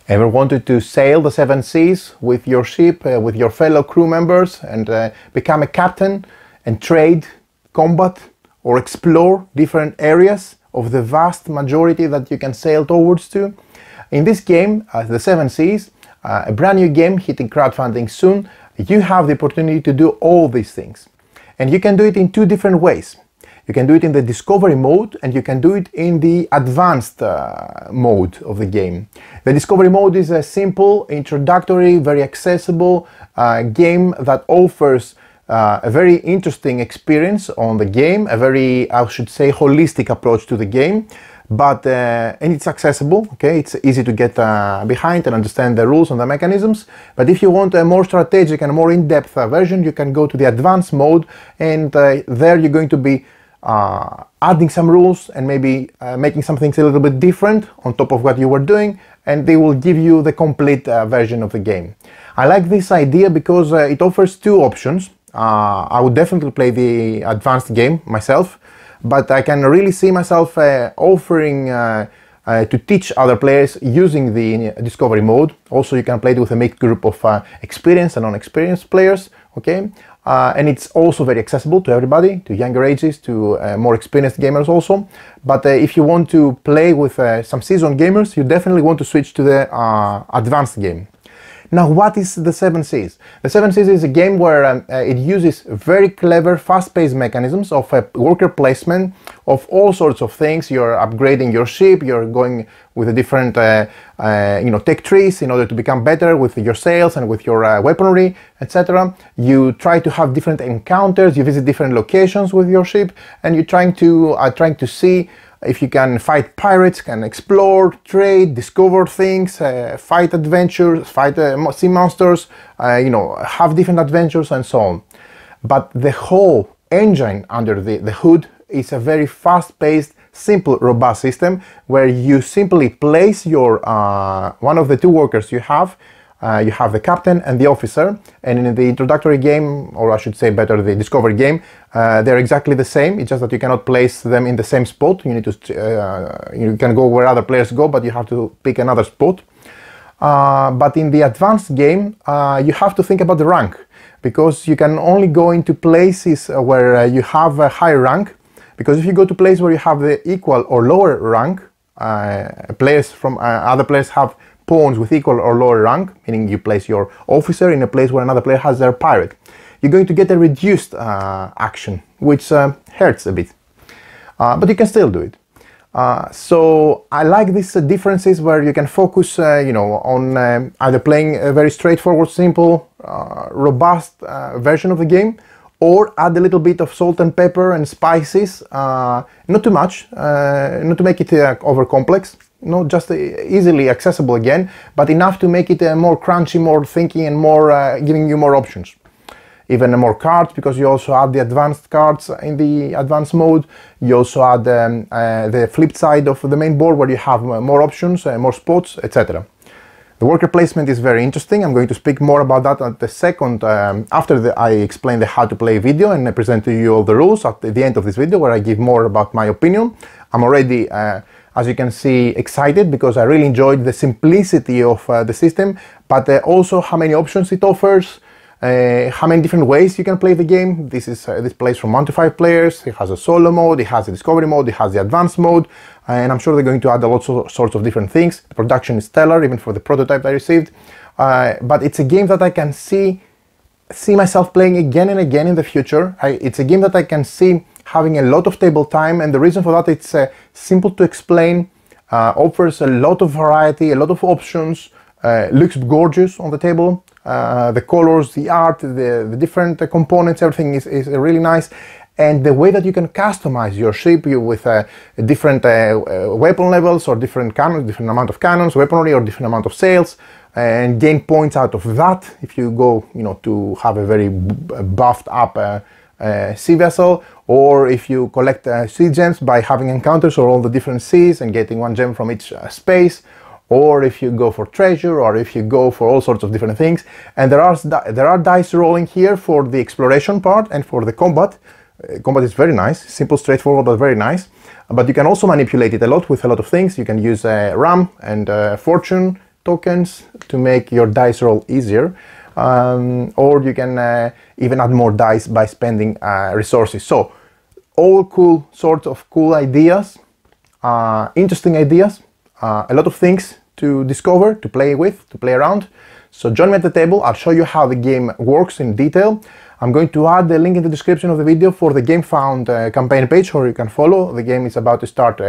Ever wanted to sail the seven seas with your ship, with your fellow crew members, and become a captain and trade, combat, or explore different areas of the vast majority that you can sail towards to? In this game, the Seven Seas, a brand new game hitting crowdfunding soon, you have the opportunity to do all these things. And you can do it in two different ways. You can do it in the discovery mode, and you can do it in the advanced mode of the game. The discovery mode is a simple, introductory, very accessible game that offers a very interesting experience on the game, a very, I should say, holistic approach to the game. But and it's accessible, okay? It's easy to get behind and understand the rules and the mechanisms. But if you want a more strategic and more in-depth version, you can go to the advanced mode, and there you're going to be adding some rules and maybe making some things a little bit different on top of what you were doing, and they will give you the complete version of the game. I like this idea because it offers two options. I would definitely play the advanced game myself, but I can really see myself offering to teach other players using the discovery mode. Also, you can play it with a mixed group of experienced and non-experienced players, okay? And it's also very accessible to everybody, to younger ages, to more experienced gamers also. But if you want to play with some seasoned gamers, you definitely want to switch to the advanced game. Now, what is the Seven Seas? The Seven Seas is a game where it uses very clever, fast-paced mechanisms of worker placement, of all sorts of things. You're upgrading your ship, you're going with a different tech trees in order to become better with your sails and with your weaponry, etc. You try to have different encounters, you visit different locations with your ship, and you're trying to see if you can fight pirates, can explore, trade, discover things, fight adventures, fight sea monsters, have different adventures and so on. But the whole engine under the hood is a very fast-paced, simple, robust system where you simply place your one of the two workers you have the captain and the officer, and in the introductory game, or I should say better, the discovery game, they're exactly the same. It's just that you cannot place them in the same spot. You need to, you can go where other players go, but you have to pick another spot. But in the advanced game, you have to think about the rank, because you can only go into places where you have a high rank, because if you go to places where you have the equal or lower rank, players from other players have pawns with equal or lower rank, meaning you place your officer in a place where another player has their pirate, you're going to get a reduced action, which hurts a bit. But you can still do it. So I like these differences where you can focus, on either playing a very straightforward, simple, robust version of the game, or add a little bit of salt and pepper and spices, not too much, not to make it over complex. Not just easily accessible again, but enough to make it more crunchy, more thinky, and more giving you more options. Even more cards, because you also add the advanced cards in the advanced mode. You also add the flip side of the main board where you have more options, more spots, etc. The worker placement is very interesting. I'm going to speak more about that at the second, after I explain the how to play video and I present to you all the rules at the end of this video, where I give more about my opinion. I'm already as you can see, excited because I really enjoyed the simplicity of the system, but also how many options it offers, how many different ways you can play the game. This plays from 1 to 5 players. It has a solo mode, it has a discovery mode, it has the advanced mode, and I'm sure they're going to add a lot of sorts of different things. The production is stellar, even for the prototype I received. But it's a game that I can see myself playing again and again in the future. It's a game that I can see having a lot of table time, and the reason for that, it's simple to explain, offers a lot of variety, a lot of options, looks gorgeous on the table. The colors, the art, the different components, everything is really nice. And the way that you can customize your ship with different weapon levels or different cannons, different amount of cannons, weaponry, or different amount of sails, and gain points out of that if you go, to have a very buffed up sea vessel, or if you collect sea gems by having encounters on all the different seas and getting 1 gem from each space, or if you go for treasure, or if you go for all sorts of different things. And there are dice rolling here for the exploration part and for the combat. Combat is very nice, simple, straightforward, but very nice. But you can also manipulate it a lot with a lot of things. You can use rum and fortune, tokens to make your dice roll easier, or you can even add more dice by spending resources. So all cool sorts of cool ideas, interesting ideas, a lot of things to discover, to play with, to play around. So join me at the table. I'll show you how the game works in detail. I'm going to add the link in the description of the video for the Game Found campaign page, where you can follow. The game is about to start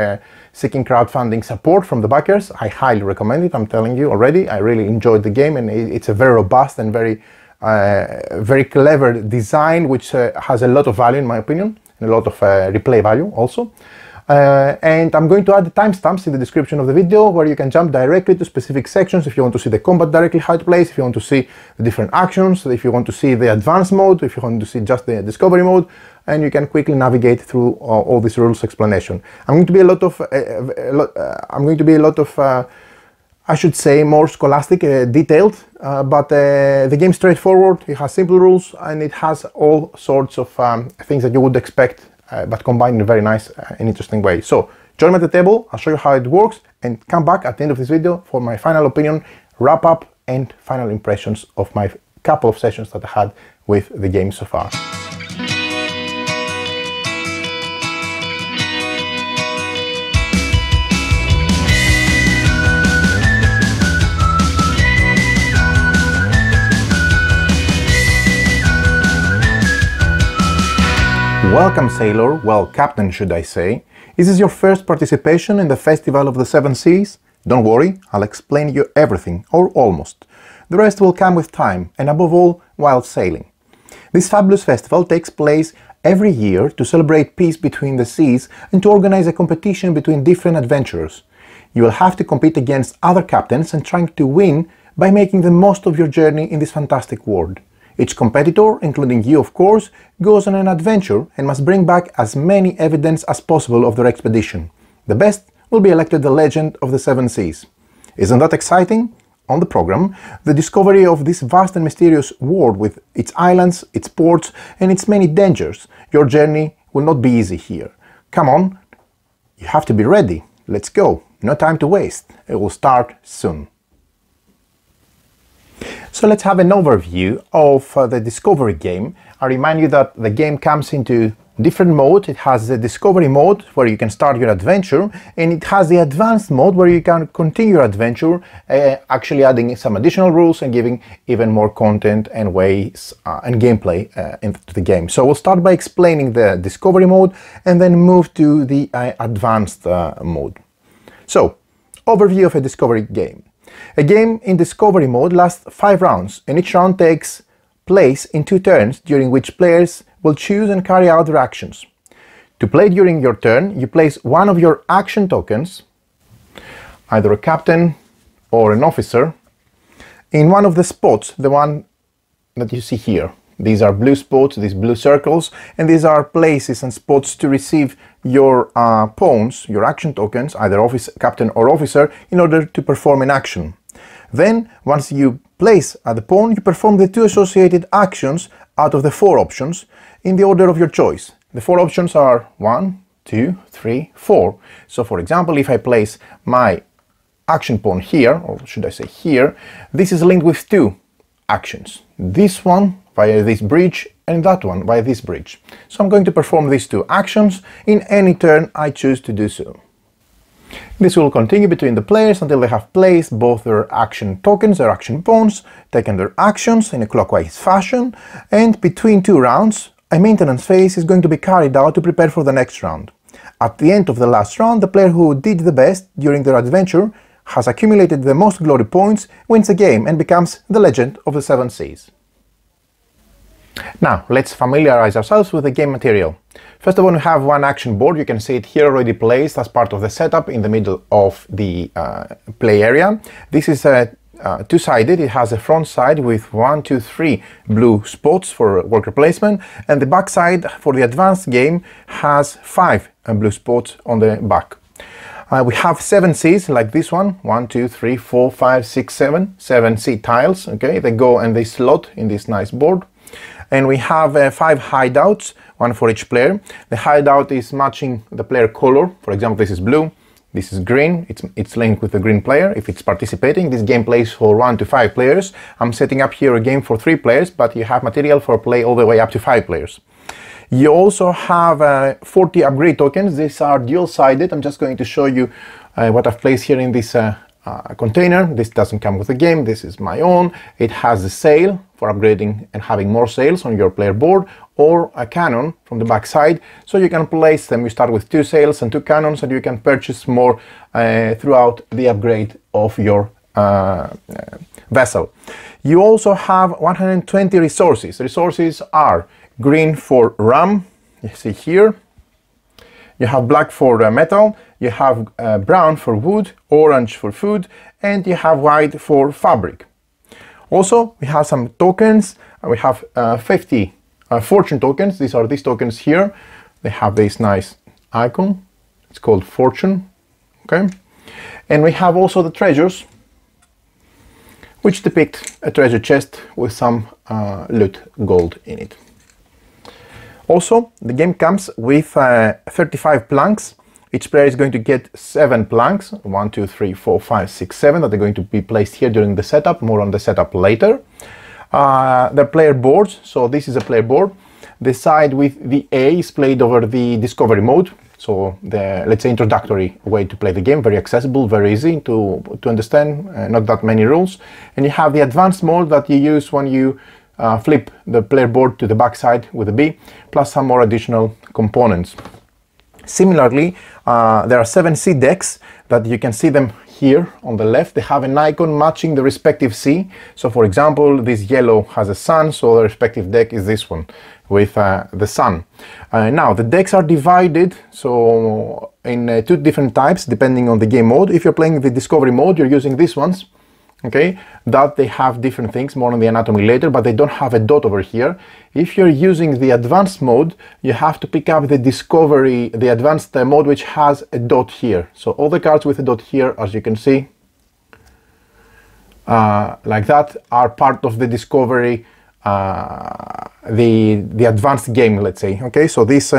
seeking crowdfunding support from the backers. I highly recommend it, I'm telling you already. I really enjoyed the game, and it's a very robust and very clever design, which has a lot of value in my opinion, and a lot of replay value also. And I'm going to add the timestamps in the description of the video, where you can jump directly to specific sections if you want to see the combat directly how it plays, if you want to see the different actions, if you want to see the advanced mode, if you want to see just the discovery mode, and you can quickly navigate through all this rules explanation. I'm going to be a lot of I should say more scholastic, detailed, but the game's straightforward. It has simple rules, and it has all sorts of things that you would expect, but combined in a very nice and interesting way. So join me at the table, I'll show you how it works, and come back at the end of this video for my final opinion, wrap up, and final impressions of my couple of sessions that I had with the game so far. Welcome, sailor, well, captain should I say. Is this your first participation in the Festival of the Seven Seas? Don't worry, I'll explain you everything, or almost. The rest will come with time, and above all, while sailing. This fabulous festival takes place every year to celebrate peace between the seas and to organize a competition between different adventurers. You will have to compete against other captains and trying to win by making the most of your journey in this fantastic world. Each competitor, including you of course, goes on an adventure and must bring back as many evidence as possible of their expedition. The best will be elected the Legend of the Seven Seas. Isn't that exciting? On the program, the discovery of this vast and mysterious world with its islands, its ports, and its many dangers. Your journey will not be easy here. Come on, you have to be ready. Let's go. No time to waste. It will start soon. So let's have an overview of the discovery game. I remind you that the game comes into different modes. It has the discovery mode where you can start your adventure, and it has the advanced mode where you can continue your adventure, actually adding some additional rules and giving even more content and ways and gameplay into the game. So we'll start by explaining the discovery mode and then move to the advanced mode. So, overview of a discovery game. A game in discovery mode lasts 5 rounds, and each round takes place in 2 turns, during which players will choose and carry out their actions. To play during your turn, you place one of your action tokens, either a captain or an officer, in one of the spots, the one that you see here. These are blue spots, these blue circles, and these are places and spots to receive your pawns, your action tokens, either captain or officer, in order to perform an action. Then, once you place the pawn, you perform the 2 associated actions out of the 4 options in the order of your choice. The 4 options are 1, 2, 3, 4. So, for example, if I place my action pawn here, or should I say here, this is linked with 2 actions. This one via this bridge, and that one via this bridge. So I'm going to perform these 2 actions in any turn I choose to do so. This will continue between the players until they have placed both their action tokens, their action pawns, taken their actions in a clockwise fashion, and between 2 rounds, a maintenance phase is going to be carried out to prepare for the next round. At the end of the last round, the player who did the best during their adventure, has accumulated the most glory points, wins the game and becomes the Legend of the Seven Seas. Now, let's familiarize ourselves with the game material. First of all, we have one action board. You can see it here already placed as part of the setup in the middle of the play area. This is two-sided. It has a front side with 1, 2, 3 blue spots for worker placement, and the back side for the advanced game has 5 blue spots on the back. We have 7 seas like this one, 1, 2, 3, 4, 5, 6, 7 sea tiles. Okay, they go and they slot in this nice board. And we have 5 hideouts, one for each player. The hideout is matching the player color. For example, this is blue, This is green, it's linked with the green player if it's participating. This game plays for 1 to 5 players. I'm setting up here a game for 3 players, but you have material for play all the way up to 5 players. You also have 40 upgrade tokens. These are dual-sided. I'm just going to show you what I've placed here in this container. This doesn't come with the game, this is my own. It has a sail for upgrading and having more sails on your player board, or a cannon from the back side, so you can place them. You start with 2 sails and 2 cannons, and you can purchase more throughout the upgrade of your vessel. You also have 120 resources. Resources are green for rum, you see here. You have black for metal, you have brown for wood, orange for food, and you have white for fabric. Also, we have some tokens. We have 50 fortune tokens. These are these tokens here. They have this nice icon. It's called fortune. Okay, and we have also the treasures, which depict a treasure chest with some loot gold in it. Also, the game comes with 35 planks. Each player is going to get 7 planks, 1, 2, 3, 4, 5, 6, 7, that are going to be placed here during the setup. More on the setup later. The player boards, so this is a player board. The side with the A is played over the discovery mode, so the, let's say, introductory way to play the game. Very accessible, very easy to understand, not that many rules. And you have the advanced mode that you use when you flip the player board to the back side with a B, plus some more additional components. Similarly, there are 7 sea decks that you can see them here on the left. They have an icon matching the respective sea. So for example, this yellow has a sun, so the respective deck is this one with the sun. Now the decks are divided so in 2 different types depending on the game mode. If you're playing the discovery mode, you're using these ones. Okay, that they have different things, more on the anatomy later, but they don't have a dot over here. If you're using the advanced mode, you have to pick up the discovery, the advanced mode, which has a dot here. So all the cards with a dot here, as you can see, like that, are part of the discovery, the advanced game, let's say. Okay, so this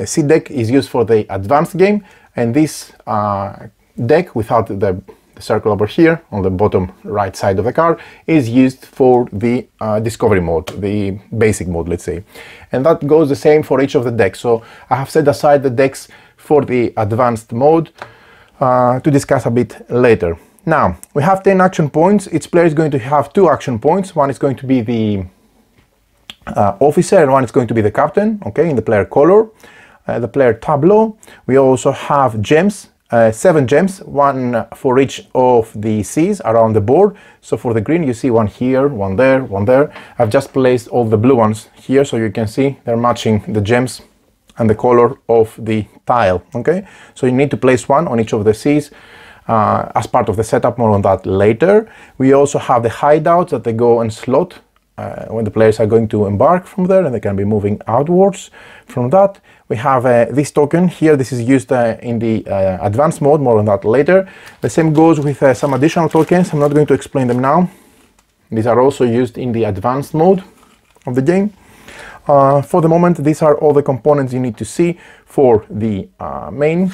C deck is used for the advanced game, and this deck without the circle over here on the bottom right side of the card is used for the discovery mode, the basic mode, let's say. And that goes the same for each of the decks. So I have set aside the decks for the advanced mode to discuss a bit later. Now we have 10 action points. Each player is going to have 2 action points. One is going to be the officer, and one is going to be the captain, okay, in the player color. The player tableau. We also have gems. 7 gems, 1 for each of the seas around the board. So for the green, you see 1 here, 1 there, 1 there. I've just placed all the blue ones here, so you can see they're matching the gems and the color of the tile. Okay, so you need to place 1 on each of the seas as part of the setup. More on that later. We also have the hideouts that they go and slot when the players are going to embark from there, and they can be moving outwards from that. We have this token here. This is used in the advanced mode, more on that later. The same goes with some additional tokens. I'm not going to explain them now. These are also used in the advanced mode of the game. For the moment, these are all the components you need to see for the main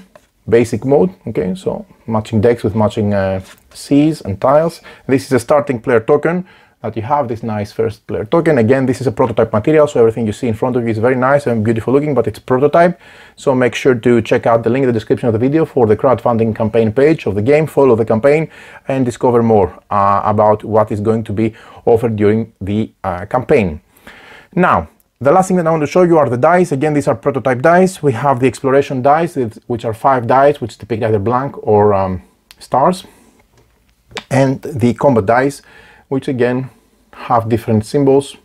basic mode. Okay, so matching decks with matching seas and tiles. This is a starting player token that you have, this nice first player token. Again, this is a prototype material, so everything you see in front of you is very nice and beautiful looking, but it's prototype. So make sure to check out the link in the description of the video for the crowdfunding campaign page of the game, follow the campaign and discover more about what is going to be offered during the campaign. Now, the last thing that I want to show you are the dice. Again, these are prototype dice. We have the exploration dice, which are 5 dice, which depict either blank or stars, and the combat dice, which again have different symbols,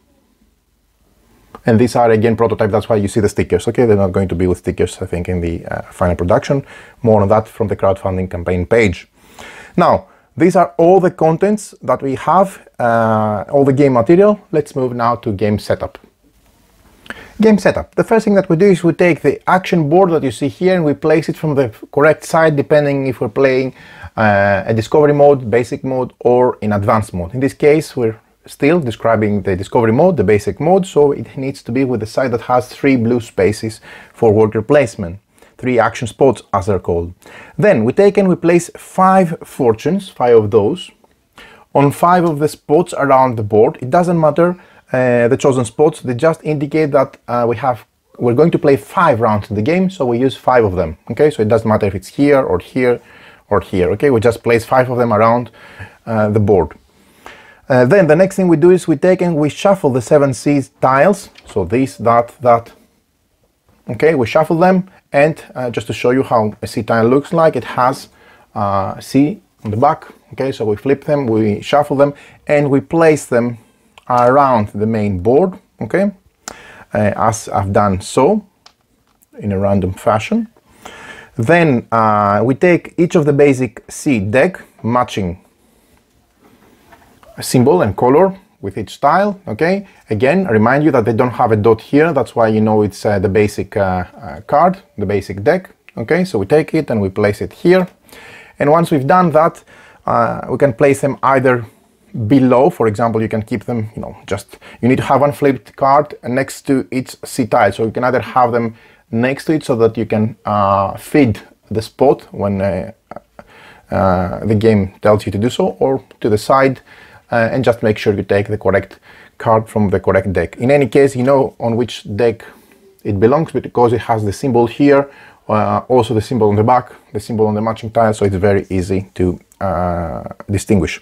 and these are again prototype. That's why you see the stickers. Okay, they're not going to be with stickers, I think, in the final production. More on that from the crowdfunding campaign page. Now, these are all the contents that we have, all the game material. Let's move now to game setup. Game setup. The first thing that we do is we take the action board that you see here and we place it from the correct side, depending if we're playing a discovery mode, basic mode, or in advanced mode. In this case, we're still describing the discovery mode, the basic mode, so it needs to be with the side that has 3 blue spaces for worker placement. 3 action spots as they're called. Then we take and we place 5 fortunes, 5 of those, on 5 of the spots around the board. It doesn't matter the chosen spots, they just indicate that we're going to play 5 rounds in the game, so we use 5 of them. Okay, so it doesn't matter if it's here or here or here. Okay, we just place 5 of them around the board. Then the next thing we do is we take and we shuffle the 7 C's tiles. So this, that. Okay, we shuffle them, and just to show you how a C tile looks like, it has C on the back. Okay, so we flip them, we shuffle them, and we place them around the main board. Okay, as I've done so, in a random fashion. Then we take each of the basic C deck, matching a symbol and color with each tile. Okay, again, I remind you that they don't have a dot here, that's why you know it's the basic card, the basic deck. Okay, so we take it and we place it here, and once we've done that, we can place them either below. For example, you can keep them, you need to have one flipped card next to each C tile, so you can either have them next to it so that you can feed the spot when the game tells you to do so, or to the side, and just make sure you take the correct card from the correct deck. In any case, you know on which deck it belongs because it has the symbol here, also the symbol on the back, the symbol on the matching tile, so it's very easy to distinguish.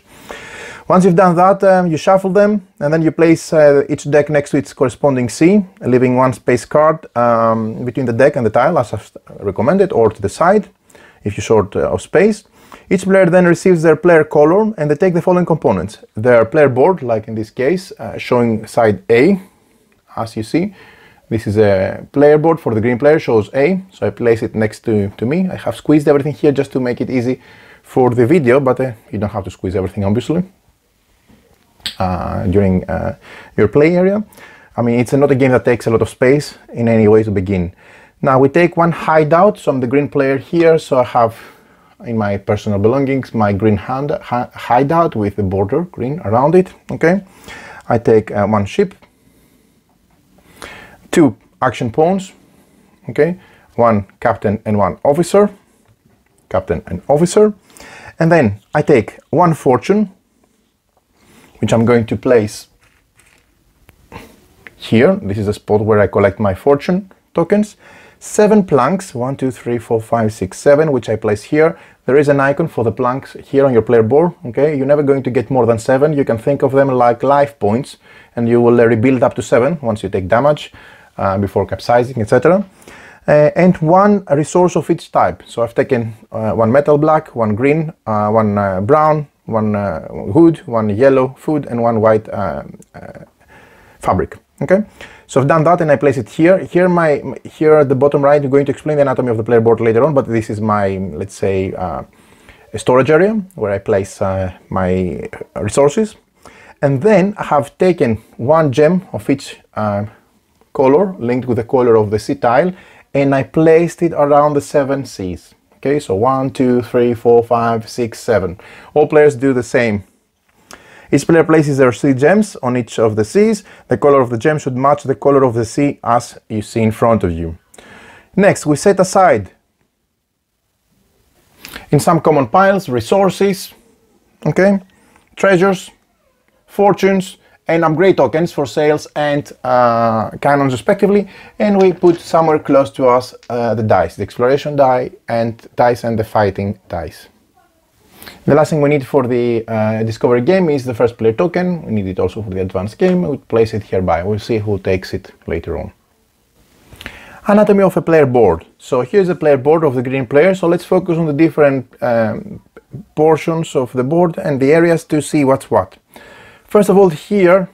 Once you've done that, you shuffle them, and then you place each deck next to its corresponding C, leaving one space card between the deck and the tile, as I've recommended, or to the side, if you're short of space. Each player then receives their player color, and they take the following components. Their player board, like in this case, showing side A, as you see. This is a player board for the green player, shows A, so I place it next to me. I have squeezed everything here just to make it easy for the video, but you don't have to squeeze everything, obviously, during your play area. I mean, it's not a game that takes a lot of space in any way to begin. Now we take one hideout, so I'm the green player here, so I have in my personal belongings my green hideout with the border green around it. Okay, I take one ship, 2 action pawns, okay, 1 captain and 1 officer, captain and officer, and then I take 1 fortune, which I'm going to place here. This is a spot where I collect my fortune tokens. 7 planks, 1, 2, 3, 4, 5, 6, 7, which I place here. There is an icon for the planks here on your player board. Okay, you're never going to get more than 7. You can think of them like life points, and you will rebuild up to 7 once you take damage before capsizing, etc. And 1 resource of each type. So I've taken 1 metal black, 1 green, 1 brown, 1 wood, 1 yellow food, and 1 white fabric. Okay, so I've done that and I place it here. Here at the bottom right, I'm going to explain the anatomy of the player board later on, but this is my, let's say, a storage area where I place my resources. And then I have taken 1 gem of each color, linked with the color of the C tile, and I placed it around the 7 C's. Okay, so 1, 2, 3, 4, 5, 6, 7. All players do the same. Each player places their C gems on each of the C's. The color of the gem should match the color of the C as you see in front of you. Next, we set aside in some common piles resources, okay, treasures, fortunes, and upgrade tokens for sales and cannons respectively, and we put somewhere close to us the dice, the exploration die and dice and the fighting dice. The last thing we need for the discovery game is the first player token. We need it also for the advanced game. We'll place it hereby. We'll see who takes it later on. Anatomy of a player board. So here's a player board of the green player. So let's focus on the different portions of the board and the areas to see what's what. First of all, here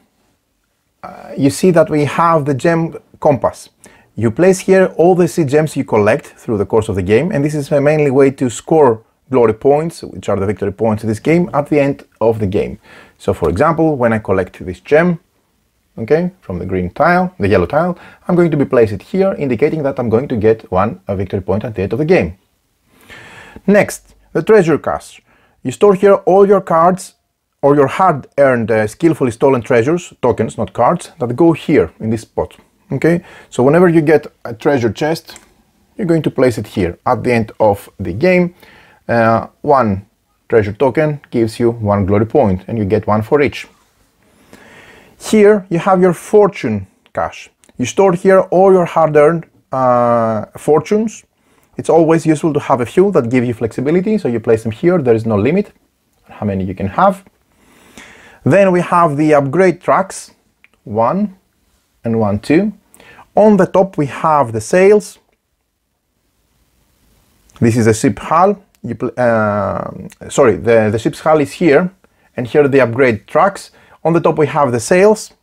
you see that we have the gem compass. You place here all the C gems you collect through the course of the game, and this is a mainly way to score glory points, which are the victory points in this game, at the end of the game. So for example, when I collect this gem, okay, from the green tile, the yellow tile, I'm going to be placed it here, indicating that I'm going to get a victory point at the end of the game. Next, the treasure cache. You store here all your cards or your hard-earned, skillfully stolen treasures, tokens, not cards, that go here in this spot. Okay, so whenever you get a treasure chest, you're going to place it here. At the end of the game, 1 treasure token gives you 1 glory point, and you get 1 for each. Here you have your fortune cache. You store here all your hard-earned fortunes. It's always useful to have a few that give you flexibility, so you place them here. There is no limit on how many you can have. Then we have the upgrade tracks, 1 and 1, 2. On the top we have the sails. This is a ship hull. The ship's hull is here, and here are the upgrade tracks. On the top we have the sails,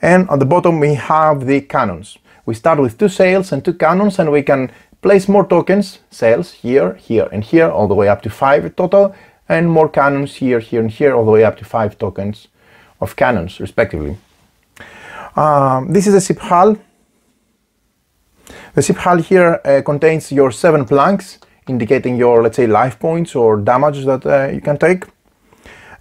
and on the bottom we have the cannons. We start with 2 sails and 2 cannons, and we can place more tokens, sails here, here and here, all the way up to 5 total, and more cannons here, here and here, all the way up to 5 tokens of cannons respectively. This is a ship hull. The ship hull here contains your 7 planks, indicating your, let's say, life points or damage that you can take.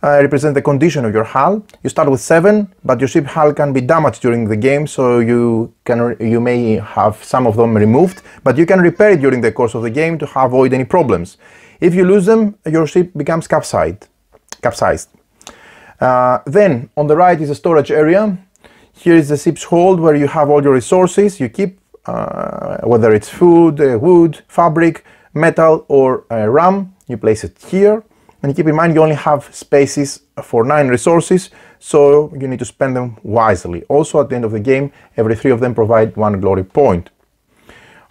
Represent the condition of your hull. You start with 7, but your ship hull can be damaged during the game, so you may have some of them removed, but you can repair it during the course of the game to avoid any problems. If you lose them, your ship becomes capsized. Then on the right is a storage area. Here is the ship's hold, where you have all your resources you keep, whether it's food, wood, fabric, metal or rum. You place it here. And keep in mind, you only have spaces for 9 resources, so you need to spend them wisely. Also, at the end of the game, every 3 of them provide 1 glory point.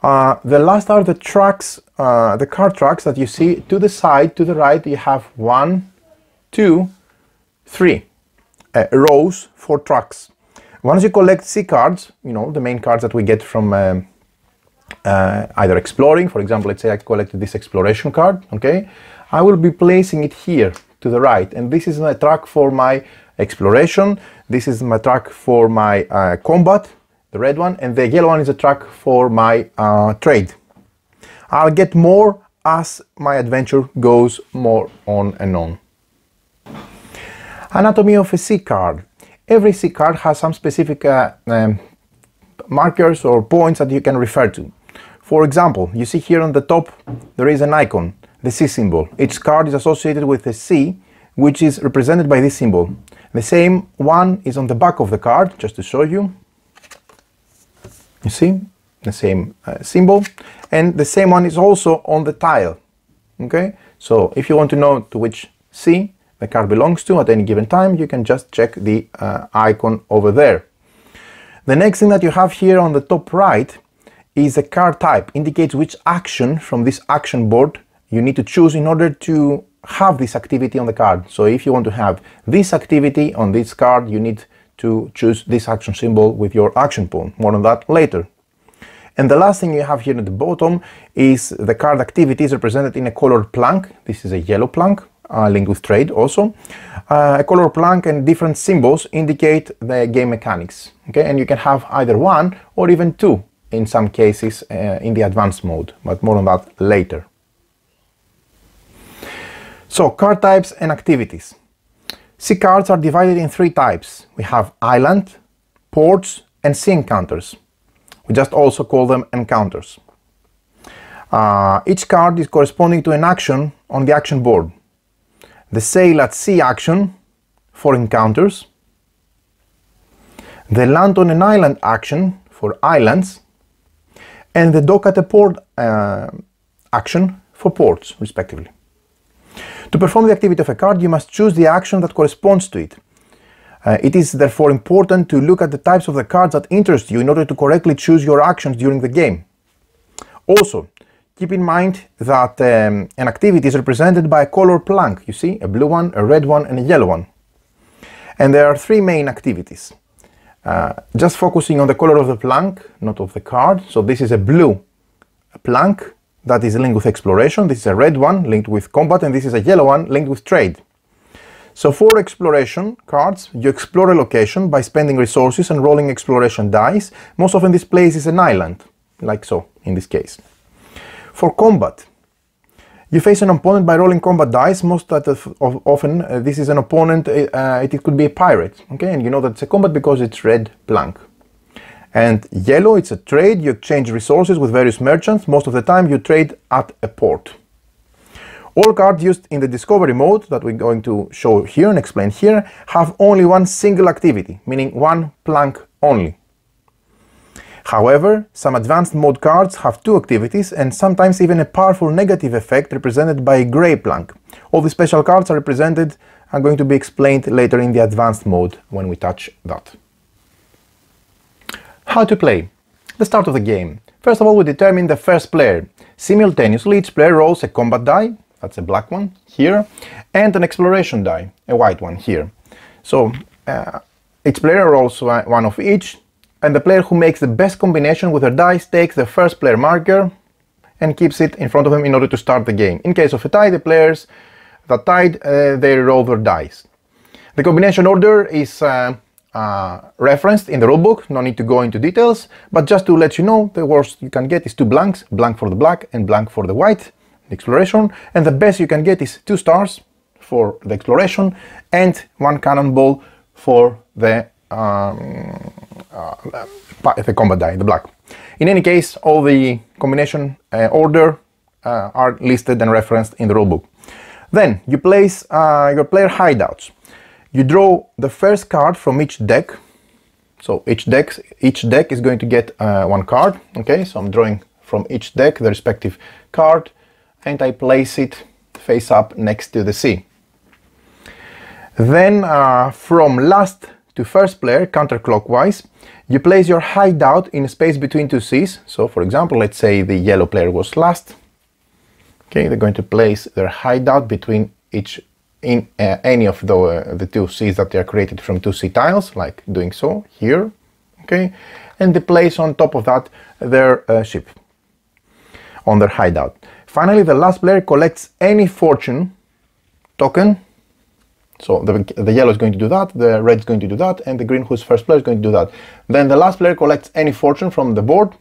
The last are the tracks, the card tracks that you see to the side, to the right. You have 1, 2, 3 rows for tracks. Once you collect C cards, you know, the main cards that we get from either exploring, for example, let's say I collected this exploration card, okay? I will be placing it here to the right, and this is my track for my exploration. This is my track for my combat, the red one, and the yellow one is a track for my trade. I'll get more as my adventure goes more on and on. Anatomy of a C card. Every C card has some specific markers or points that you can refer to. For example, you see here on the top there is an icon, the C symbol. Each card is associated with a C, which is represented by this symbol. The same one is on the back of the card, just to show you. You see, the same symbol, and the same one is also on the tile. Okay, so if you want to know to which C the card belongs to at any given time, you can just check the icon over there. The next thing that you have here on the top right is a card type, indicates which action from this action board you need to choose in order to have this activity on the card. So if you want to have this activity on this card, you need to choose this action symbol with your action point. More on that later. And the last thing you have here at the bottom is the card activities represented in a colored plank. This is a yellow plank, linked with trade also. A color plank and different symbols indicate the game mechanics. Okay, and you can have either 1 or even 2 in some cases in the advanced mode, but more on that later. So, card types and activities. C cards are divided in 3 types. We have island, ports, and sea encounters. We just also call them encounters. Each card is corresponding to an action on the action board. The sail at sea action for encounters, the land on an island action for islands, and the dock at a port action for ports, respectively. To perform the activity of a card, you must choose the action that corresponds to it. It is therefore important to look at the types of the cards that interest you in order to correctly choose your actions during the game. Also, keep in mind that an activity is represented by a color plank. You see, a blue one, a red one, and a yellow one. And there are 3 main activities. Just focusing on the color of the plank, not of the card. So this is a blue plank that is linked with exploration. This is a red one linked with combat, and this is a yellow one linked with trade. So for exploration cards, you explore a location by spending resources and rolling exploration dice. Most often this place is an island, like so in this case. For combat, you face an opponent by rolling combat dice. Most often this is an opponent, it could be a pirate, okay, and you know that it's a combat because it's red plank. And yellow, it's a trade. You exchange resources with various merchants. Most of the time you trade at a port. All cards used in the discovery mode that we're going to show here and explain here have only one single activity, meaning one plank only. However, some advanced mode cards have two activities and sometimes even a powerful negative effect represented by a grey plank. All the special cards are going to be explained later in the advanced mode when we touch that. How to play. The start of the game. First of all, we determine the first player. Simultaneously, each player rolls a combat die, that's a black one here, and an exploration die, a white one here. So each player rolls one of each, and the player who makes the best combination with their dice takes the first player marker and keeps it in front of them in order to start the game. In case of a tie, the players that tied, they roll their dice. The combination order is referenced in the rulebook, no need to go into details, but just to let you know, the worst you can get is 2 blanks, blank for the black and blank for the white, the exploration, and the best you can get is 2 stars for the exploration and 1 cannonball for the combat die, the black. In any case, all the combination order are listed and referenced in the rulebook. Then you place your player hideouts. You draw the first card from each deck. So each deck is going to get 1 card. Okay, so I'm drawing from each deck the respective card and I place it face up next to the sea. Then from last to first player, counterclockwise, you place your hideout in a space between 2 seas. So for example, let's say the yellow player was last. Okay, they're going to place their hideout between any of the 2 seas that they are created from 2 sea tiles, like doing so here. Okay, and they place on top of that their ship on their hideout. Finally, the last player collects any fortune token. So the yellow is going to do that, the red is going to do that, and the green, who's first player, is going to do that. Then the last player collects any fortune from the board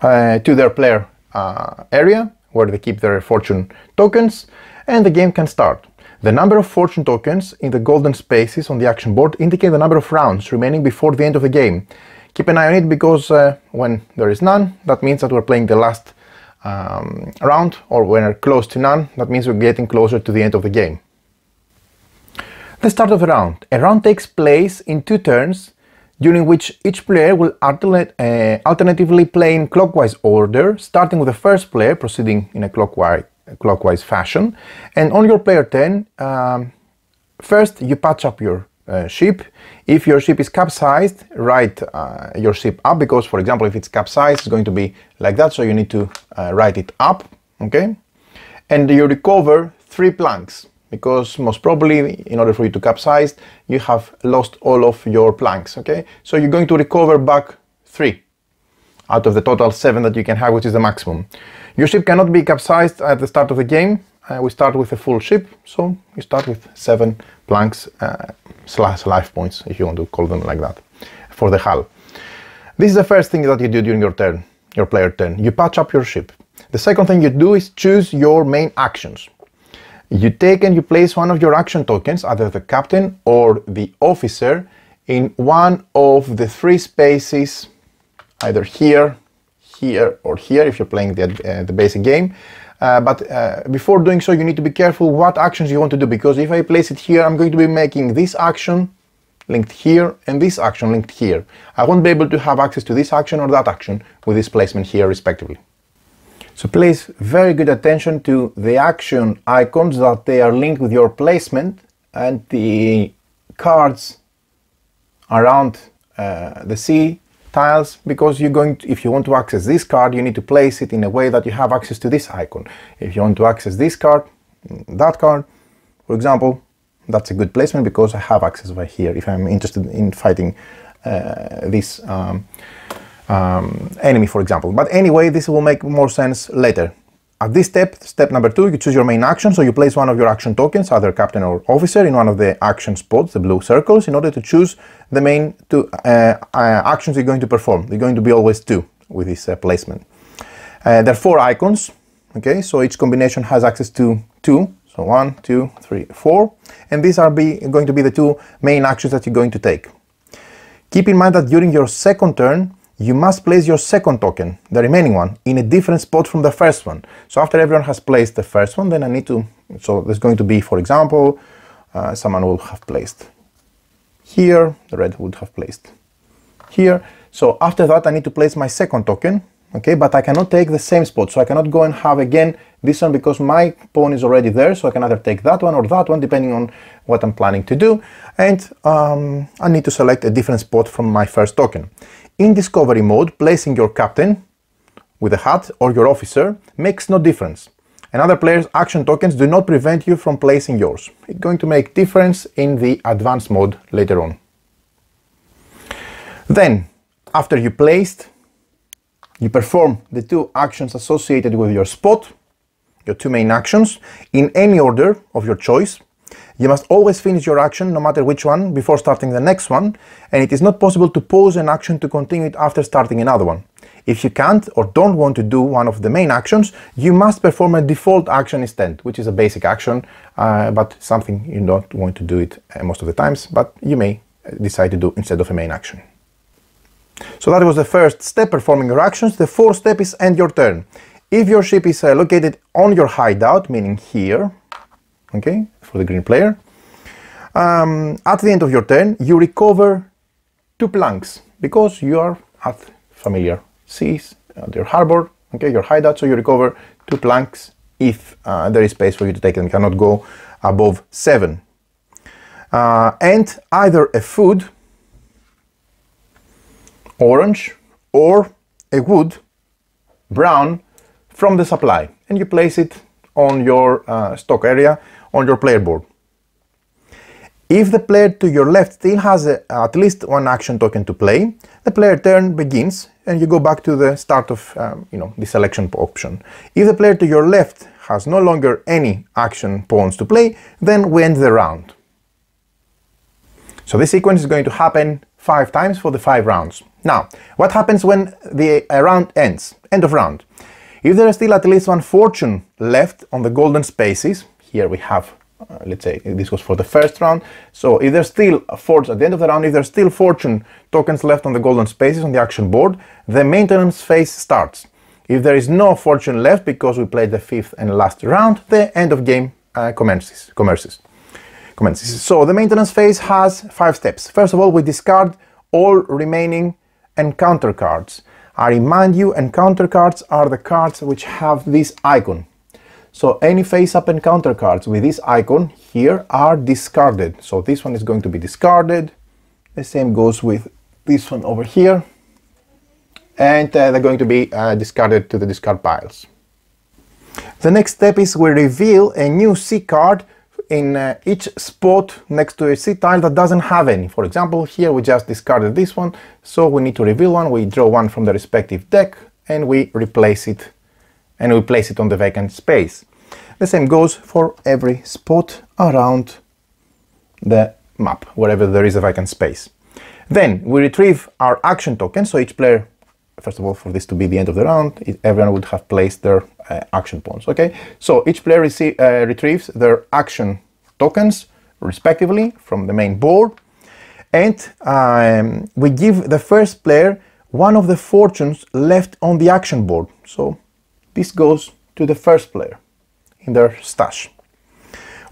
to their player area, where they keep their fortune tokens, and the game can start. The number of fortune tokens in the golden spaces on the action board indicate the number of rounds remaining before the end of the game. Keep an eye on it because when there is none, that means that we're playing the last round, or when we're close to none, that means we're getting closer to the end of the game. The start of the round. A round takes place in 2 turns, during which each player will alternatively play in clockwise order, starting with the first player proceeding in a clockwise fashion. And on your player turn, first you patch up your ship. If your ship is capsized, write your ship up, because for example, if it's capsized, it's going to be like that, so you need to write it up. Okay, and you recover 3 planks, because most probably, in order for you to capsize, you have lost all of your planks. Okay, so you're going to recover back 3 out of the total 7 that you can have, which is the maximum. Your ship cannot be capsized at the start of the game. We start with a full ship, so you start with 7 planks / life points, if you want to call them like that, for the hull. This is the first thing that you do during your turn, your player turn. You patch up your ship. The second thing you do is choose your main actions. You take and you place one of your action tokens, either the captain or the officer, in one of the 3 spaces, either here, here, or here, if you're playing the basic game. But before doing so, you need to be careful what actions you want to do, because if I place it here, I'm going to be making this action linked here and this action linked here. I won't be able to have access to this action or that action with this placement here, respectively. So place very good attention to the action icons, that they are linked with your placement, and the cards around the sea tiles, because you're going to, if you want to access this card, you need to place it in a way that you have access to this icon. If you want to access this card, that card, for example, that's a good placement because I have access over here if I'm interested in fighting this enemy, for example. But anyway, this will make more sense later. At this step number 2, you choose your main action, so you place one of your action tokens, either captain or officer, in one of the action spots, the blue circles, in order to choose the main 2 actions you're going to perform. They're going to be always 2 with this placement. There are 4 icons, okay, so each combination has access to 2, so 1, 2, 3, 4, and these are going to be the 2 main actions that you're going to take. Keep in mind that during your second turn, you must place your second token, the remaining one, in a different spot from the first one. So after everyone has placed the first one, then I need to, so there's going to be, for example, someone will have placed here, the red would have placed here. So after that, I need to place my second token, okay, but I cannot take the same spot. So I cannot go and have again this one because my pawn is already there. So I can either take that one or that one, depending on what I'm planning to do. And I need to select a different spot from my first token. In discovery mode, placing your captain with a hat or your officer makes no difference. And other players' action tokens do not prevent you from placing yours. It's going to make difference in the advanced mode later on. Then, after you placed, you perform the two actions associated with your spot, your two main actions, in any order of your choice. You must always finish your action, no matter which one, before starting the next one, and it is not possible to pause an action to continue it after starting another one. If you can't or don't want to do one of the main actions, you must perform a default action instead, which is a basic action, but something you don't want to do it most of the times, but you may decide to do instead of a main action. So that was the first step, performing your actions. The fourth step is end your turn. If your ship is located on your hideout, meaning here, okay, for the green player, at the end of your turn, you recover 2 planks because you are at familiar seas, your harbor, okay, your hideout, so you recover 2 planks if there is space for you to take them. You cannot go above 7. And either a food, orange, or a wood, brown, from the supply, and you place it on your stock area on your player board. If the player to your left still has at least 1 action token to play, the player turn begins and you go back to the start of the selection option. If the player to your left has no longer any action pawns to play, then we end the round. So this sequence is going to happen 5 times for the 5 rounds. Now, what happens when the round ends? End of round. If there is still at least 1 fortune left on the golden spaces, here we have, let's say this was for the first round, so if there's still a fortune at the end of the round, if there's still fortune tokens left on the golden spaces on the action board, the maintenance phase starts. If there is no fortune left because we played the 5th and last round, the end of game commences. So the maintenance phase has 5 steps. First of all, we discard all remaining encounter cards. I remind you, encounter cards are the cards which have this icon. So any face-up encounter cards with this icon here are discarded. So this one is going to be discarded. The same goes with this one over here. And they're going to be discarded to the discard piles. The next step is we reveal a new C card in each spot next to a C tile that doesn't have any. For example, here we just discarded this one, so we need to reveal one. We draw one from the respective deck and we replace it, and we place it on the vacant space. The same goes for every spot around the map, wherever there is a vacant space. Then we retrieve our action token, so each player, first of all, for this to be the end of the round, everyone would have placed their action pawns, okay? So each player retrieves their action tokens, respectively, from the main board, and we give the first player one of the fortunes left on the action board. So this goes to the first player in their stash.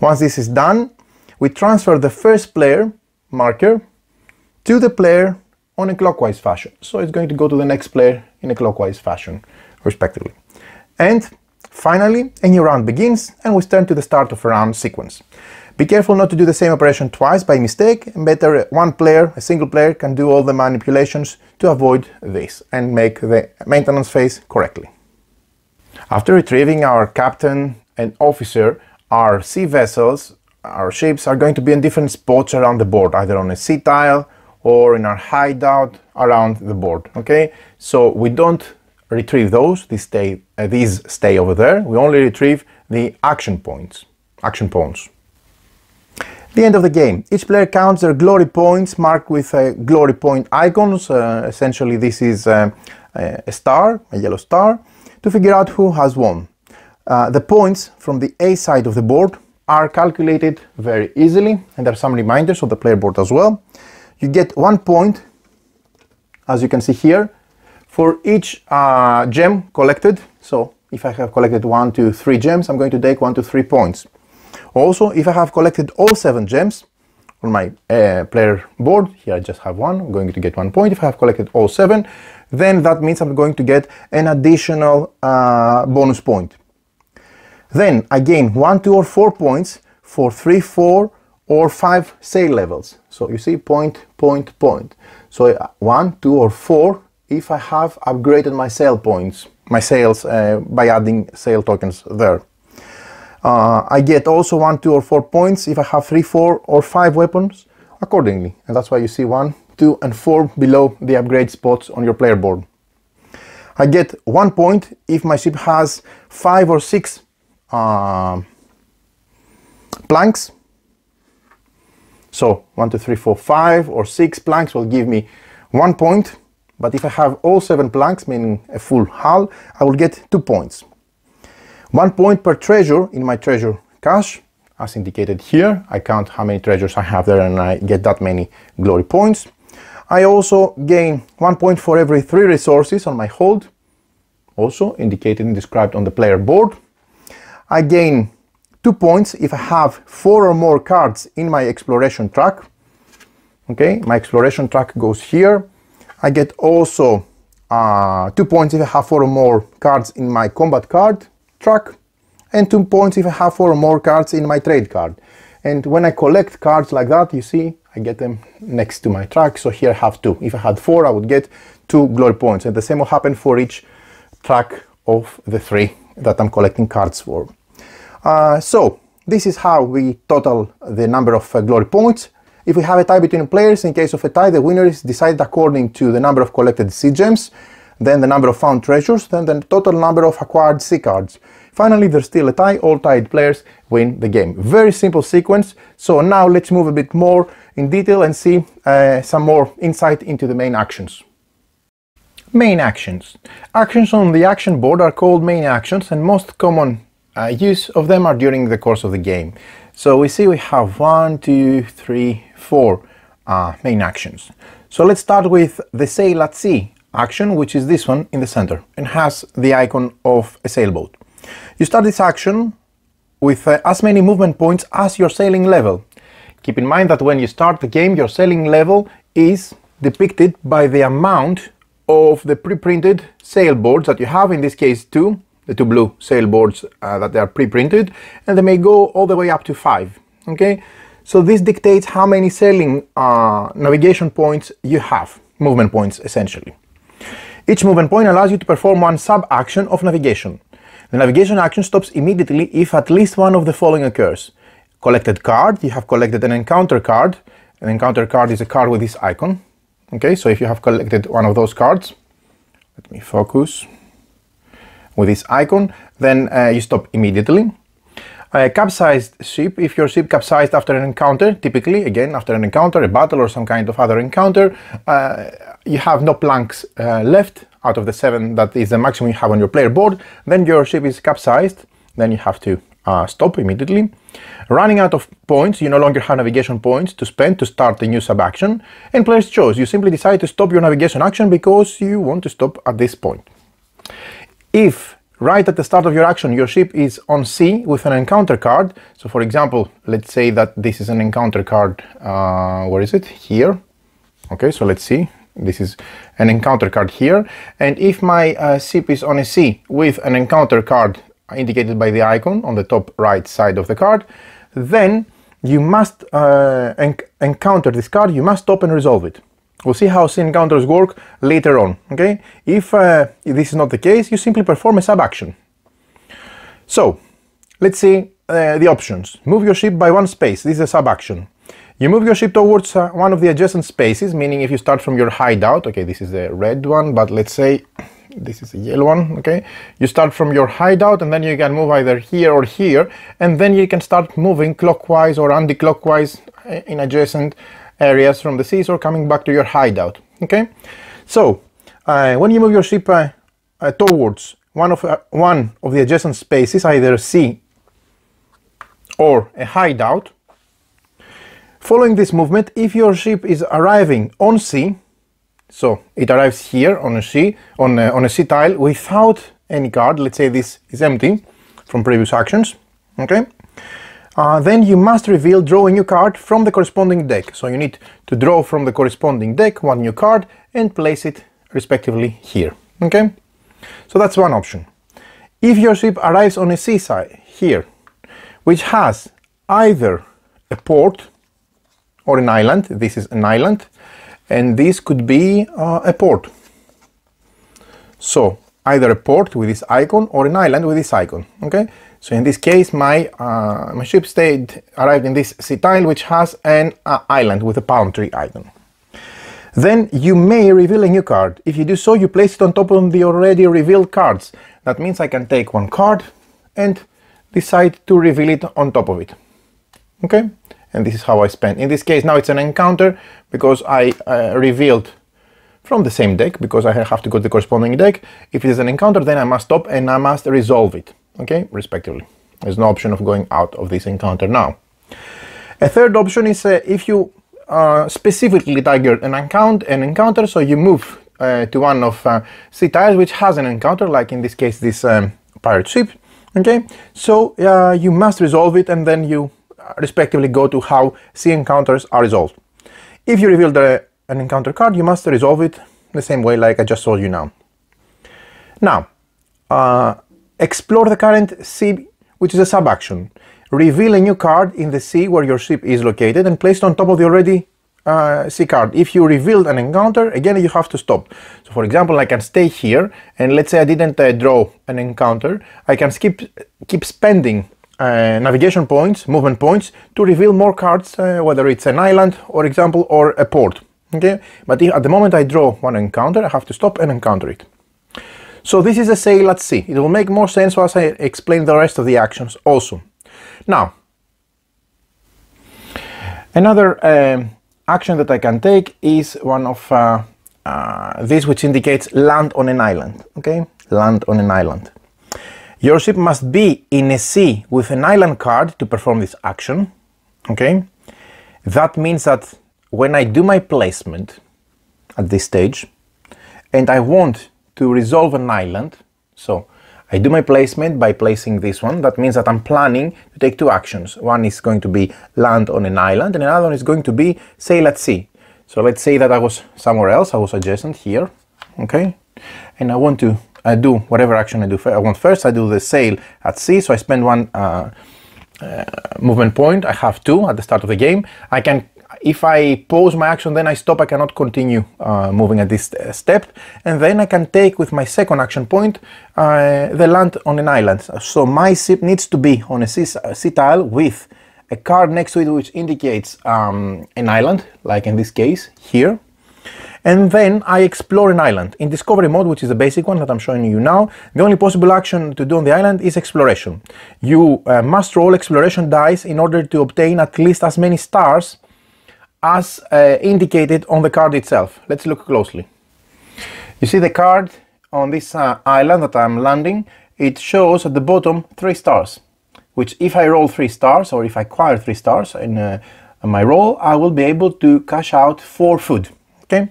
Once this is done, we transfer the first player marker to the player on a clockwise fashion. So it's going to go to the next player in a clockwise fashion, respectively. And finally, a new round begins and we turn to the start of a round sequence. Be careful not to do the same operation twice by mistake. Better one player, a single player, can do all the manipulations to avoid this and make the maintenance phase correctly. After retrieving our captain and officer, our sea vessels, our ships, are going to be in different spots around the board, either on a sea tile or in our hideout around the board, okay? So we don't retrieve those, these stay over there. We only retrieve the action pawns. The end of the game. Each player counts their glory points marked with glory point icons. Essentially this is a star, a yellow star, to figure out who has won. The points from the A side of the board are calculated very easily, and there are some reminders on the player board as well. You get 1 point as you can see here, for each gem collected. So if I have collected 1, 2, 3 gems, I'm going to take 1 to 3 points. Also, if I have collected all 7 gems on my player board, here I just have 1, I'm going to get 1 point. If I have collected all 7, then that means I'm going to get an additional bonus point. Then I gain 1, 2 or 4 points for 3, 4 or 5 sail levels. So you see, point, point, point. So 1, 2 or 4 if I have upgraded my sail points, my sails, by adding sail tokens there. I get also 1, 2 or 4 points if I have 3, 4 or 5 weapons accordingly. And that's why you see 1, 2 and 4 below the upgrade spots on your player board. I get 1 point if my ship has 5 or 6 planks. So 1, 2, 3, 4, 5 or 6 planks will give me 1 point. But if I have all 7 planks, meaning a full hull, I will get 2 points. 1 point per treasure in my treasure cache, as indicated here. I count how many treasures I have there and I get that many glory points. I also gain 1 point for every 3 resources on my hold, also indicated and described on the player board. I gain 2 points if I have 4 or more cards in my exploration track. Okay, my exploration track goes here. I get also 2 points if I have 4 or more cards in my combat card track, and 2 points if I have 4 or more cards in my trade card. And when I collect cards like that, you see, I get them next to my track. So here I have 2. If I had 4, I would get 2 glory points. And the same will happen for each track of the 3 that I'm collecting cards for. So this is how we total the number of glory points. If we have a tie between players, in case of a tie, the winner is decided according to the number of collected sea gems, then the number of found treasures, then the total number of acquired sea cards. Finally, there's still a tie, all tied players win the game. Very simple sequence. So now let's move a bit more in detail and see some more insight into the main actions. Main actions. Actions on the action board are called main actions, and most common use of them are during the course of the game. So we see we have 1, 2, 3, 4 main actions. So let's start with the sail at sea action, which is this one in the center and has the icon of a sailboat. You start this action with as many movement points as your sailing level. Keep in mind that when you start the game, your sailing level is depicted by the amount of the pre-printed sailboards that you have, in this case 2, the 2 blue sailboards that they are pre-printed, and they may go all the way up to 5. Okay, so this dictates how many sailing navigation points you have, movement points essentially. Each movement point allows you to perform one sub-action of navigation. The navigation action stops immediately if at least one of the following occurs. Collected card, you have collected an encounter card. An encounter card is a card with this icon. Okay, so if you have collected one of those cards, let me focus, with this icon, then you stop immediately. Capsized ship, if your ship capsized after an encounter, typically, again, after an encounter, a battle or some kind of other encounter, you have no planks left out of the 7 that is the maximum you have on your player board, then your ship is capsized, then you have to stop immediately. Running out of points, you no longer have navigation points to spend to start a new sub-action, and player's choice, you simply decide to stop your navigation action because you want to stop at this point. If right at the start of your action your ship is on sea with an encounter card, so for example, let's say that this is an encounter card, where is it? Here. Okay, so let's see, this is an encounter card here, and if my ship is on a sea with an encounter card indicated by the icon on the top right side of the card, then you must encounter this card, you must stop and resolve it. We'll see how sea encounters work later on, okay? If this is not the case, you simply perform a sub-action. So, let's see the options. Move your ship by 1 space, this is a sub-action. You move your ship towards one of the adjacent spaces, meaning if you start from your hideout, okay, this is the red one, but let's say this is the yellow one, okay? You start from your hideout and then you can move either here or here, and then you can start moving clockwise or anti-clockwise in adjacent areas from the seas or coming back to your hideout. Okay, so when you move your ship towards one of the adjacent spaces, either sea or a hideout, following this movement, if your ship is arriving on sea, So it arrives here on a C, on a C tile without any card. Let's say this is empty from previous actions. Okay. Then you must reveal, draw a new card from the corresponding deck. So you need to draw from the corresponding deck one new card and place it respectively here. Okay. So that's one option. If your ship arrives on a seaside here, which has either a port or an island, this is an island, and this could be a port. So either a port with this icon or an island with this icon. Okay. So in this case, my ship arrived in this sea tile, which has an island with a palm tree icon. Then you may reveal a new card. If you do so, you place it on top of the already revealed cards. That means I can take one card and decide to reveal it on top of it. Okay, and this is how I spend. In this case, now it's an encounter because I revealed from the same deck, because I have to go to the corresponding deck. If it is an encounter, then I must stop and I must resolve it. Okay, respectively. There's no option of going out of this encounter now. A third option is if you specifically target an encounter, so you move to one of sea tiles which has an encounter, like in this case this pirate ship. Okay, so you must resolve it, and then you respectively go to how sea encounters are resolved. If you reveal an encounter card, you must resolve it the same way like I just told you now. Now, explore the current sea, which is a sub-action. Reveal a new card in the sea where your ship is located and place it on top of the already sea card. If you revealed an encounter, again you have to stop. So for example, I can stay here, and let's say I didn't draw an encounter, I can keep spending navigation points, movement points, to reveal more cards, whether it's an island, for example, or a port. Okay, but if at the moment I draw one encounter, I have to stop and encounter it. So this is a sail at sea. It will make more sense once I explain the rest of the actions also. Now, another action that I can take is one of this, which indicates land on an island. Okay, land on an island. Your ship must be in a sea with an island card to perform this action. Okay, that means that when I do my placement at this stage and I want to resolve an island, so I do my placement by placing this one. That means that I'm planning to take two actions. One is going to be land on an island, and another one is going to be sail at sea. So let's say that I was somewhere else, I was adjacent here, okay? And I want to do whatever action I want first. I do the sail at sea, so I spend one movement point. I have two at the start of the game. I can, if I pause my action, then I stop, I cannot continue moving at this step, and then I can take with my second action point the land on an island. So my ship needs to be on a sea tile with a card next to it which indicates an island, like in this case here, and then I explore an island. In discovery mode, which is the basic one that I'm showing you now, the only possible action to do on the island is exploration. You must roll exploration dice in order to obtain at least as many stars as indicated on the card itself. Let's look closely. You see the card on this island that I'm landing, it shows at the bottom 3 stars, which if I roll 3 stars, or if I acquire 3 stars in my roll, I will be able to cash out 4 food. Okay,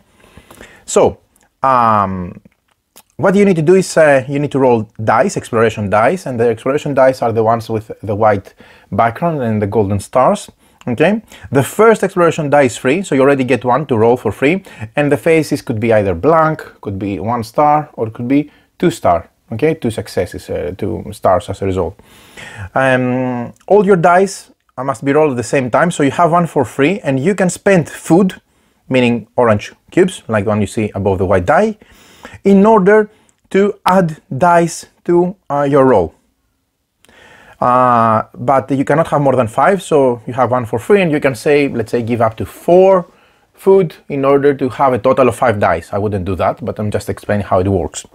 so what you need to do is you need to roll dice, exploration dice, and the exploration dice are the ones with the white background and the golden stars. Okay, the first exploration die is free, so you already get one to roll for free, and the faces could be either blank, could be 1 star, or it could be 2 star. Okay, 2 successes, 2 stars as a result. All your dice must be rolled at the same time, so you have one for free, and you can spend food, meaning orange cubes, like the one you see above the white die, in order to add dice to your roll. But you cannot have more than 5, so you have one for free, and you can say, let's say, give up to 4 food in order to have a total of 5 dice. I wouldn't do that, but I'm just explaining how it works.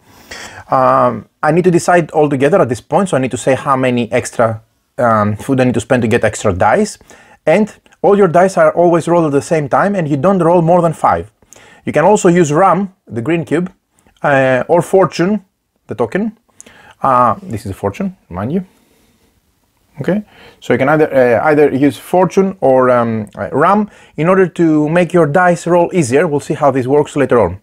I need to decide all together at this point, so I need to say how many extra food I need to spend to get extra dice, and all your dice are always rolled at the same time, and you don't roll more than 5. You can also use Rum, the green cube, or Fortune, the token. This is a fortune, mind you. Okay, so you can either use fortune or rum in order to make your dice roll easier. We'll see how this works later on.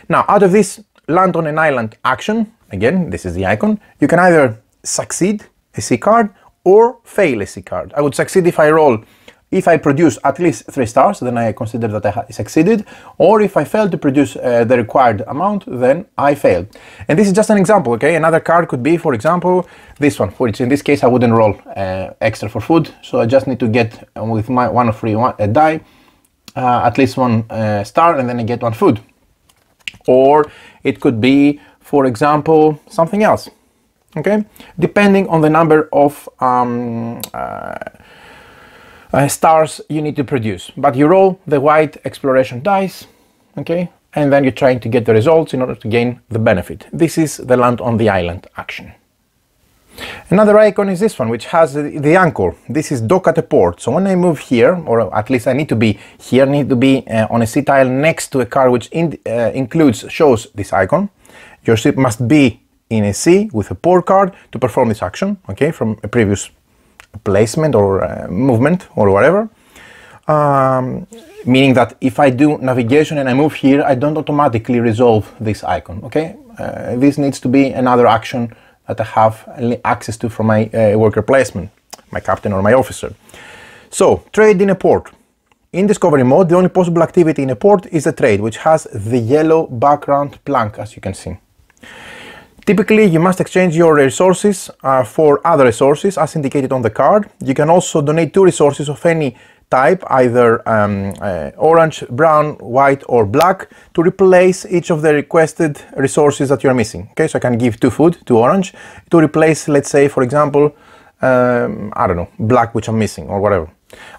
Now, out of this land on an island action, again, this is the icon, you can either succeed a C card or fail a C card. I would succeed if I produce at least 3 stars, then I consider that I succeeded, or if I fail to produce the required amount, then I failed. And this is just an example, okay? Another card could be, for example, this one, which in this case I wouldn't roll extra for food, so I just need to get with my 1 of 3 die at least 1 star, and then I get 1 food. Or it could be, for example, something else, okay? Depending on the number of stars you need to produce, but you roll the white exploration dice, okay, and then you're trying to get the results in order to gain the benefit. This is the land on the island action. Another icon is this one, which has the anchor. This is dock at a port. So when I move here, or at least I need to be here, need to be on a sea tile next to a card which shows this icon. Your ship must be in a sea with a port card to perform this action, okay, from a previous placement or movement or whatever, meaning that if I do navigation and I move here, I don't automatically resolve this icon, okay? This needs to be another action that I have access to from my worker placement, my captain or my officer. So, trade in a port. In discovery mode, the only possible activity in a port is a trade, which has the yellow background plank, as you can see. Typically, you must exchange your resources for other resources as indicated on the card. You can also donate 2 resources of any type, either orange, brown, white or black, to replace each of the requested resources that you're missing. Okay, so I can give 2 food, 2 orange, to replace, let's say, for example, I don't know, black, which I'm missing or whatever.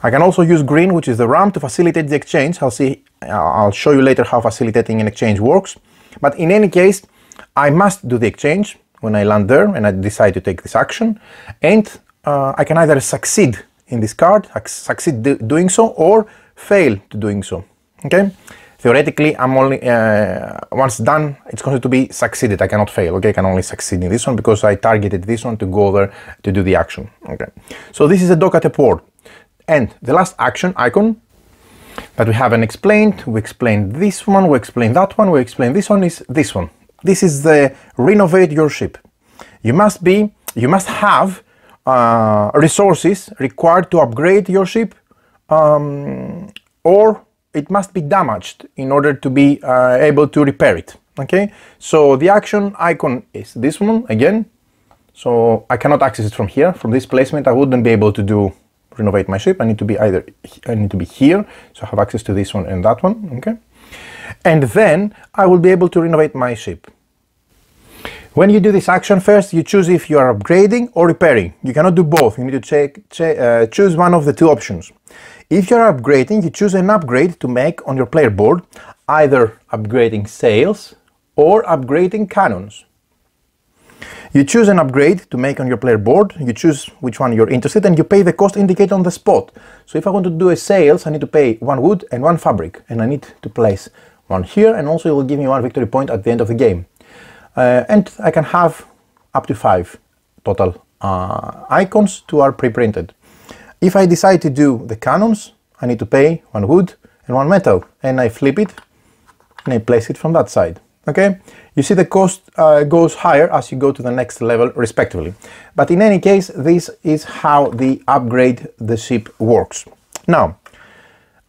I can also use green, which is the rum, to facilitate the exchange. I'll show you later how facilitating an exchange works. But in any case, I must do the exchange when I land there and I decide to take this action, and I can either succeed in this card, succeed doing so, or fail to doing so, okay? Theoretically, I'm only, once done, it's considered to be succeeded. I cannot fail, okay? I can only succeed in this one because I targeted this one to go over to do the action, okay? So this is a dock at a port. And the last action icon that we haven't explained, we explained this one, we explained that one, we explained this one, is this one. This is the renovate your ship. You must have resources required to upgrade your ship, or it must be damaged in order to be able to repair it, okay? So the action icon is this one again. So I cannot access it from here. From this placement, I wouldn't be able to do renovate my ship. I need to be here, so I have access to this one and that one, okay? And then I will be able to renovate my ship. When you do this action, first you choose if you are upgrading or repairing. You cannot do both. You need to choose one of the 2 options. If you are upgrading, you choose an upgrade to make on your player board, either upgrading sails or upgrading cannons. You choose an upgrade to make on your player board, you choose which one you're interested in, and you pay the cost indicated on the spot. So if I want to do a sails, I need to pay 1 wood and 1 fabric, and I need to place 1 here, and also it will give me 1 victory point at the end of the game. And I can have up to 5 total icons to are pre-printed. If I decide to do the cannons, I need to pay 1 wood and 1 metal, and I flip it and I place it from that side. Okay, you see the cost goes higher as you go to the next level respectively. But in any case, this is how the upgrade the ship works. Now,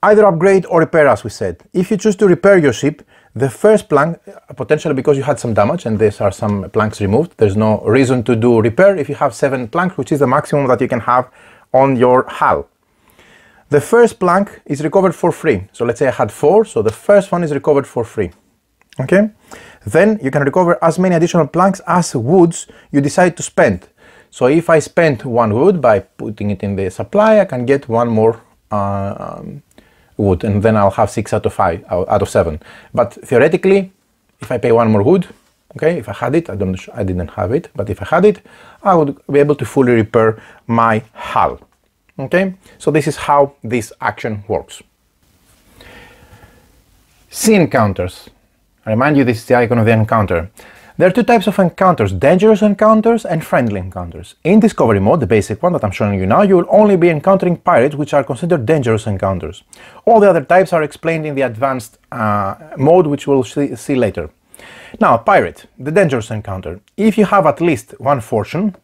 either upgrade or repair, as we said. If you choose to repair your ship, the first plank, potentially because you had some damage and these are some planks removed, there's no reason to do repair if you have 7 planks, which is the maximum that you can have on your hull. The first plank is recovered for free. So let's say I had 4, so the first one is recovered for free. Okay, then you can recover as many additional planks as woods you decide to spend. So if I spend 1 wood by putting it in the supply, I can get 1 more wood, and then I'll have 6 out of 7. But theoretically, if I pay 1 more wood, okay, if I had it, I didn't have it, but if I had it, I would be able to fully repair my hull. Okay, so this is how this action works. Sea encounters. I remind you, this is the icon of the encounter. There are two types of encounters, dangerous encounters and friendly encounters. In Discovery mode, the basic one that I'm showing you now, you will only be encountering pirates which are considered dangerous encounters. All the other types are explained in the advanced mode, which we'll see later. Now, pirate, the dangerous encounter. If you have at least one fortune,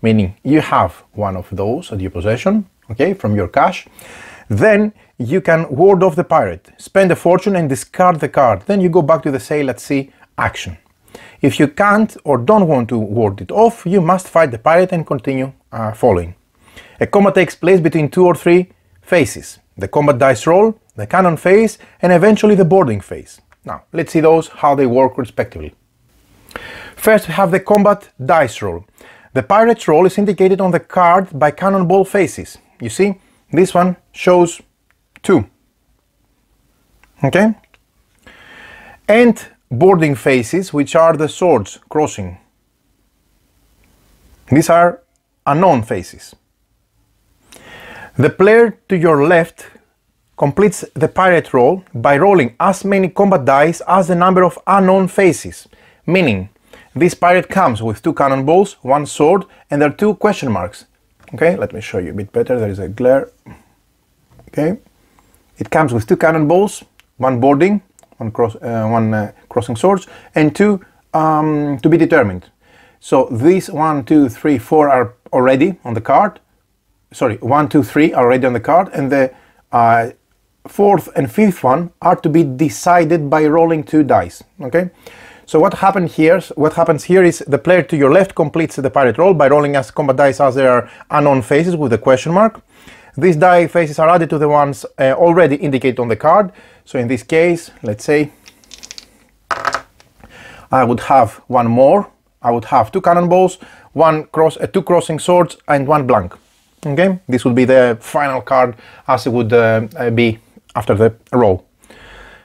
meaning you have one of those at your possession, okay, from your cash, then you can ward off the pirate, spend a fortune and discard the card. Then you go back to the sail at sea action. If you can't or don't want to ward it off, you must fight the pirate and continue following. A combat takes place between 2 or 3 phases. The combat dice roll, the cannon phase, and eventually the boarding phase. Now, let's see those, how they work respectively. First, we have the combat dice roll. The pirate's roll is indicated on the card by cannonball phases. You see, this one shows 2. Okay? And boarding phases, which are the swords crossing. These are unknown phases. The player to your left completes the pirate roll by rolling as many combat dice as the number of unknown phases, meaning this pirate comes with 2 cannonballs, 1 sword, and there are 2 question marks. Okay, let me show you a bit better. There is a glare. Okay, it comes with 2 cannonballs, 1 boarding, 1 crossing swords, and 2 to be determined. So these 1, 2, 3, 4 are already on the card. Sorry, 1, 2, 3 are already on the card, and the 4th and 5th one are to be decided by rolling 2 dice. Okay. So what happens here is the player to your left completes the pirate roll by rolling as combat dice as there are unknown phases with a question mark. These die phases are added to the ones already indicated on the card. So in this case, let's say I would have 1 more. I would have 2 cannonballs, 2 crossing swords, and 1 blank. Okay, this would be the final card as it would be after the roll.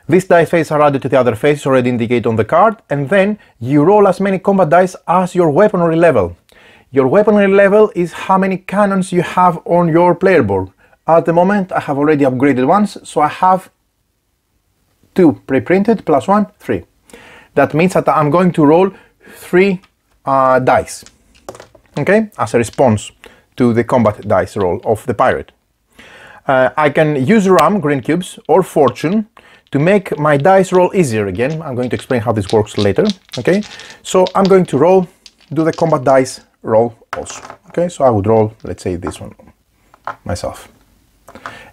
These dice phases are added to the other phases already indicated on the card, and then you roll as many combat dice as your weaponry level. Your weaponry level is how many cannons you have on your player board. At the moment, I have already upgraded ones, so I have 2 pre-printed plus 1, 3. That means that I'm going to roll 3 dice, okay, as a response to the combat dice roll of the pirate. I can use Rum, green cubes, or Fortune to make my dice roll easier again. I'm going to explain how this works later, okay? So I'm going to do the combat dice roll also, okay? So I would roll, let's say, this one myself.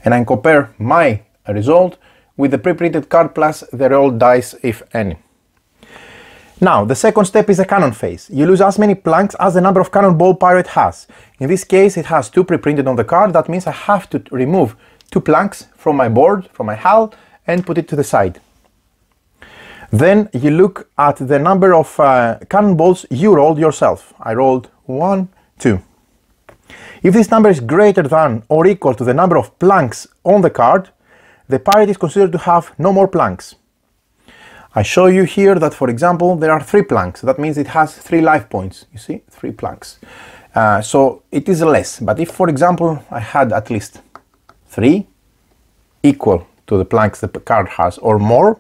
And I compare my result with the pre-printed card plus the rolled dice, if any. Now, the second step is the cannon phase. You lose as many planks as the number of cannonball pirate has. In this case, it has 2 pre-printed on the card. That means I have to remove 2 planks from my board, from my hull, and put it to the side. Then you look at the number of cannonballs you rolled yourself. I rolled 1, 2. If this number is greater than or equal to the number of planks on the card, the pirate is considered to have no more planks. I show you here that, for example, there are 3 planks. That means it has 3 life points. You see, 3 planks. So it is less. But if, for example, I had at least 3 equal to the planks the card has or more,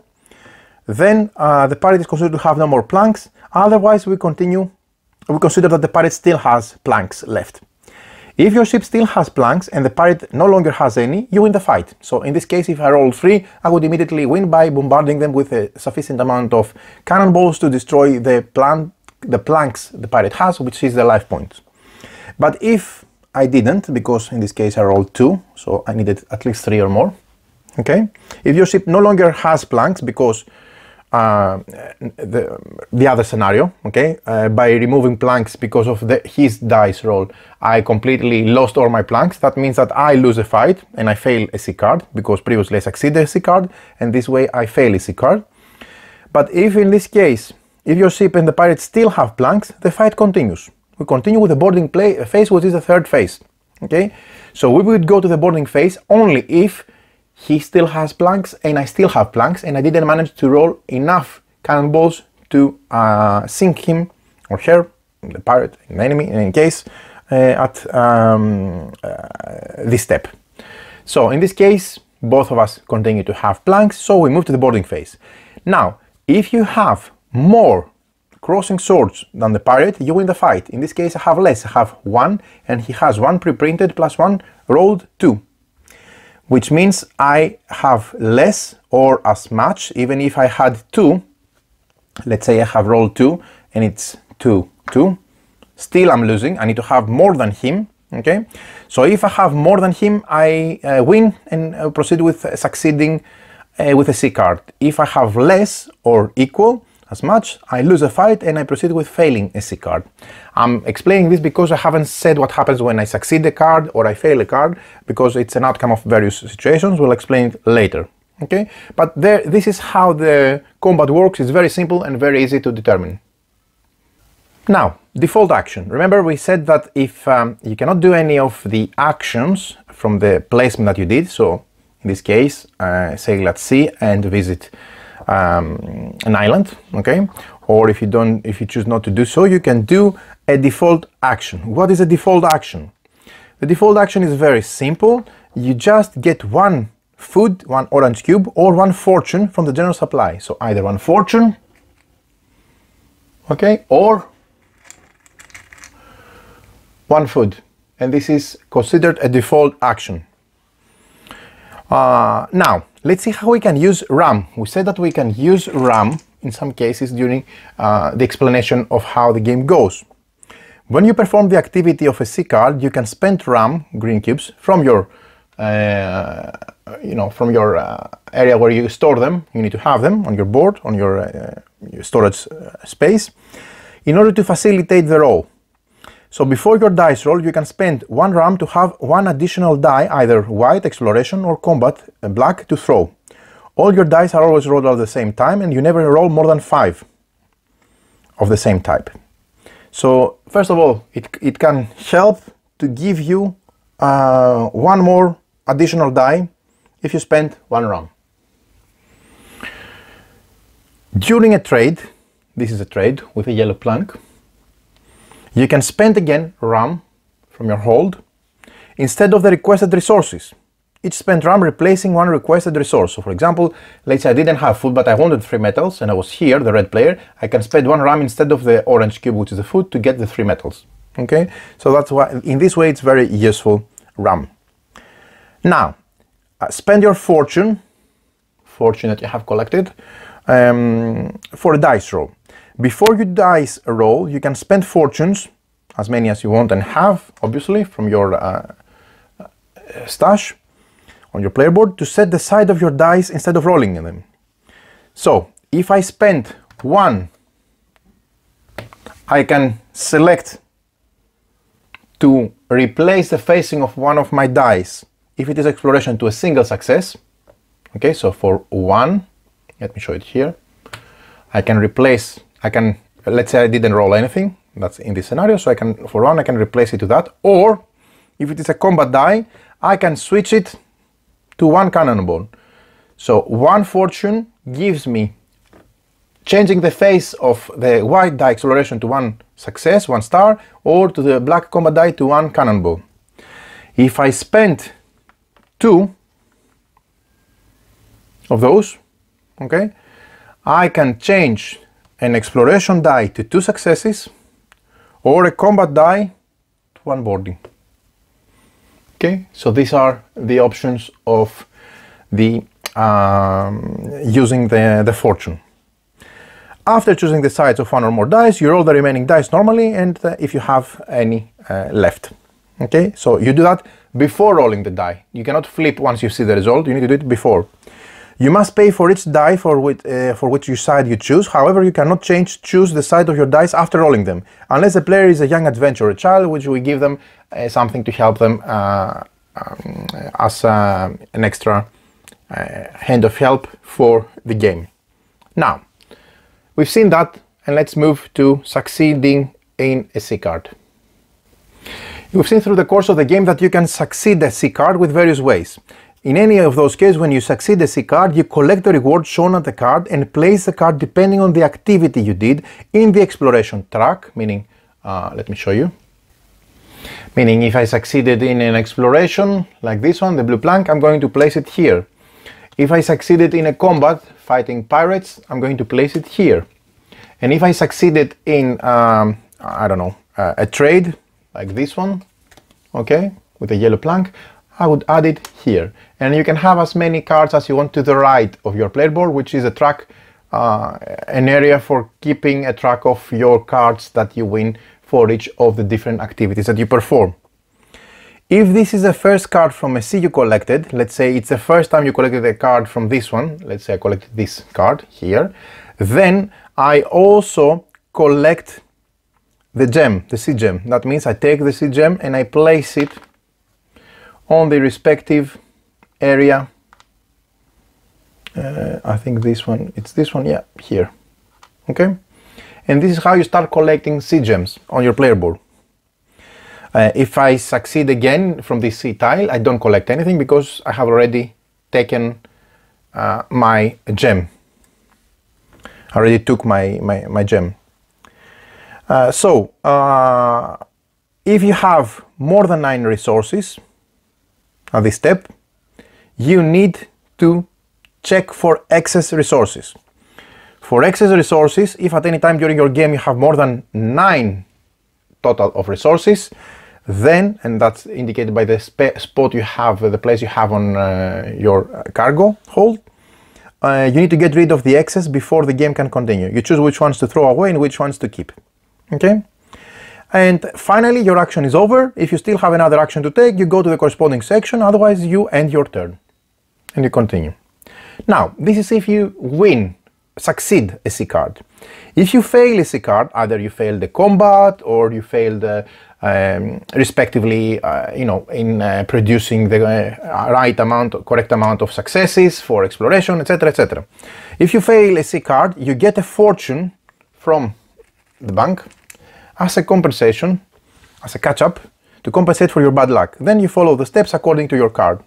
then the pirate is considered to have no more planks. Otherwise, we consider that the pirate still has planks left. If your ship still has planks and the pirate no longer has any, you win the fight. So in this case, if I roll 3, I would immediately win by bombarding them with a sufficient amount of cannonballs to destroy the planks the pirate has, which is the life points. But if I didn't, because in this case I rolled 2, so I needed at least 3 or more. Okay, if your ship no longer has planks, because the other scenario, okay, by removing planks because of his dice roll, I completely lost all my planks. That means that I lose a fight and I fail a C card, because previously I succeeded a C card, and this way I fail a C card. But if in this case, if your ship and the pirate still have planks, the fight continues. We continue with the boarding phase, which is the 3rd phase. Okay, so we would go to the boarding phase only if he still has planks and I still have planks, and I didn't manage to roll enough cannonballs to sink him or her, the pirate, an enemy, in any case, at this step. So in this case, both of us continue to have planks, so we move to the boarding phase. Now, if you have more crossing swords than the pirate, you win the fight. In this case I have less, I have 1 and he has 1 pre-printed plus 1 rolled 2. Which means I have less or as much, even if I had 2, let's say I have rolled 2 and it's 2, 2, still I'm losing, I need to have more than him, okay? So if I have more than him, I win and proceed with succeeding with a C card. If I have less or equal, as much, I lose a fight and I proceed with failing a C card. I'm explaining this because I haven't said what happens when I succeed a card or I fail a card, because it's an outcome of various situations. We'll explain it later, okay? But this is how the combat works. It's very simple and very easy to determine. Now, default action. Remember we said that if you cannot do any of the actions from the placement that you did, so in this case, sail at sea and visit an island, okay? Or if you choose not to do so, you can do a default action. What is a default action? The default action is very simple. You just get 1 food, 1 orange cube, or 1 fortune from the general supply. So either 1 fortune, okay, or 1 food. And this is considered a default action. Now, let's see how we can use RAM. We said that we can use RAM in some cases during the explanation of how the game goes. When you perform the activity of a C card, you can spend RAM, green cubes, from your area where you store them. You need to have them on your board, on your storage space, in order to facilitate the roll. So before your dice roll, you can spend 1 RAM to have 1 additional die, either white, exploration, or combat, black, to throw. All your dice are always rolled at the same time, and you never roll more than 5 of the same type. So first of all, it can help to give you 1 more additional die if you spend 1 RAM. During a trade, this is a trade with a yellow plank, you can spend again RAM from your hold instead of the requested resources. Each spent RAM replacing 1 requested resource. So for example, let's say I didn't have food but I wanted 3 metals and I was here, the red player, I can spend 1 RAM instead of the orange cube, which is the food, to get the 3 metals. Okay, so that's why in this way it's very useful RAM. Now, spend your fortune that you have collected for a dice roll. Before you dice roll, you can spend fortunes, as many as you want and have, obviously, from your stash on your player board, to set the side of your dice instead of rolling them. So, if I spend 1, I can select to replace the facing of one of my dice, if it is exploration, to a single success. Okay, so for 1, let me show it here, I can replace, let's say I didn't roll anything, that's in this scenario, so for 1 I can replace it to that. Or if it is a combat die, I can switch it to 1 cannonball. So 1 fortune gives me changing the face of the white die exploration to 1 success, 1 star, or to the black combat die to 1 cannonball. If I spend 2 of those, okay, I can change an exploration die to 2 successes, or a combat die to 1 boarding. Okay, so these are the options of the using the fortune. After choosing the sides of 1 or more dice, you roll the remaining dice normally, and if you have any left. Okay, so you do that before rolling the die. You cannot flip once you see the result, you need to do it before. You must pay for each die for which side you choose. However, you cannot choose the side of your dice after rolling them, unless the player is a young adventurer child, which we give them something to help them as an extra hand of help for the game. Now, we've seen that, and let's move to succeeding in a C card. We've seen through the course of the game that you can succeed a C card with various ways. In any of those cases, when you succeed a C card, you collect the reward shown on the card and place the card depending on the activity you did in the exploration track, meaning, let me show you. Meaning if I succeeded in an exploration, like this one, the blue plank, I'm going to place it here. If I succeeded in a combat, fighting pirates, I'm going to place it here. And if I succeeded in, I don't know, a trade like this one, okay, with a yellow plank, I would add it here. And you can have as many cards as you want to the right of your player board, which is a track, an area for keeping a track of your cards that you win for each of the different activities that you perform. If this is the first card from a sea you collected, let's say it's the first time you collected a card from this one, let's say I collected this card here, then I also collect the gem, the sea gem. That means I take the sea gem and I place it on the respective area. I think this one, it's this one, yeah, here. Okay? And this is how you start collecting sea gems on your player board. If I succeed again from this sea tile, I don't collect anything because I have already taken my gem. I already took my gem. If you have more than 9 resources at this step, you need to check for excess resources. For excess resources, if at any time during your game you have more than 9 total of resources, then, and that's indicated by the spot you have, the place you have on your cargo hold, you need to get rid of the excess before the game can continue. You choose which ones to throw away and which ones to keep. Okay? And finally, your action is over. If you still have another action to take, you go to the corresponding section, otherwise you end your turn and you continue. Now, this is if you succeed a sea card. If you fail a sea card, either you fail the combat or you fail the respectively, in producing the correct amount of successes for exploration, etc., etc. If you fail a sea card, you get a fortune from the bank as a compensation, as a catch-up, to compensate for your bad luck. Then you follow the steps according to your card.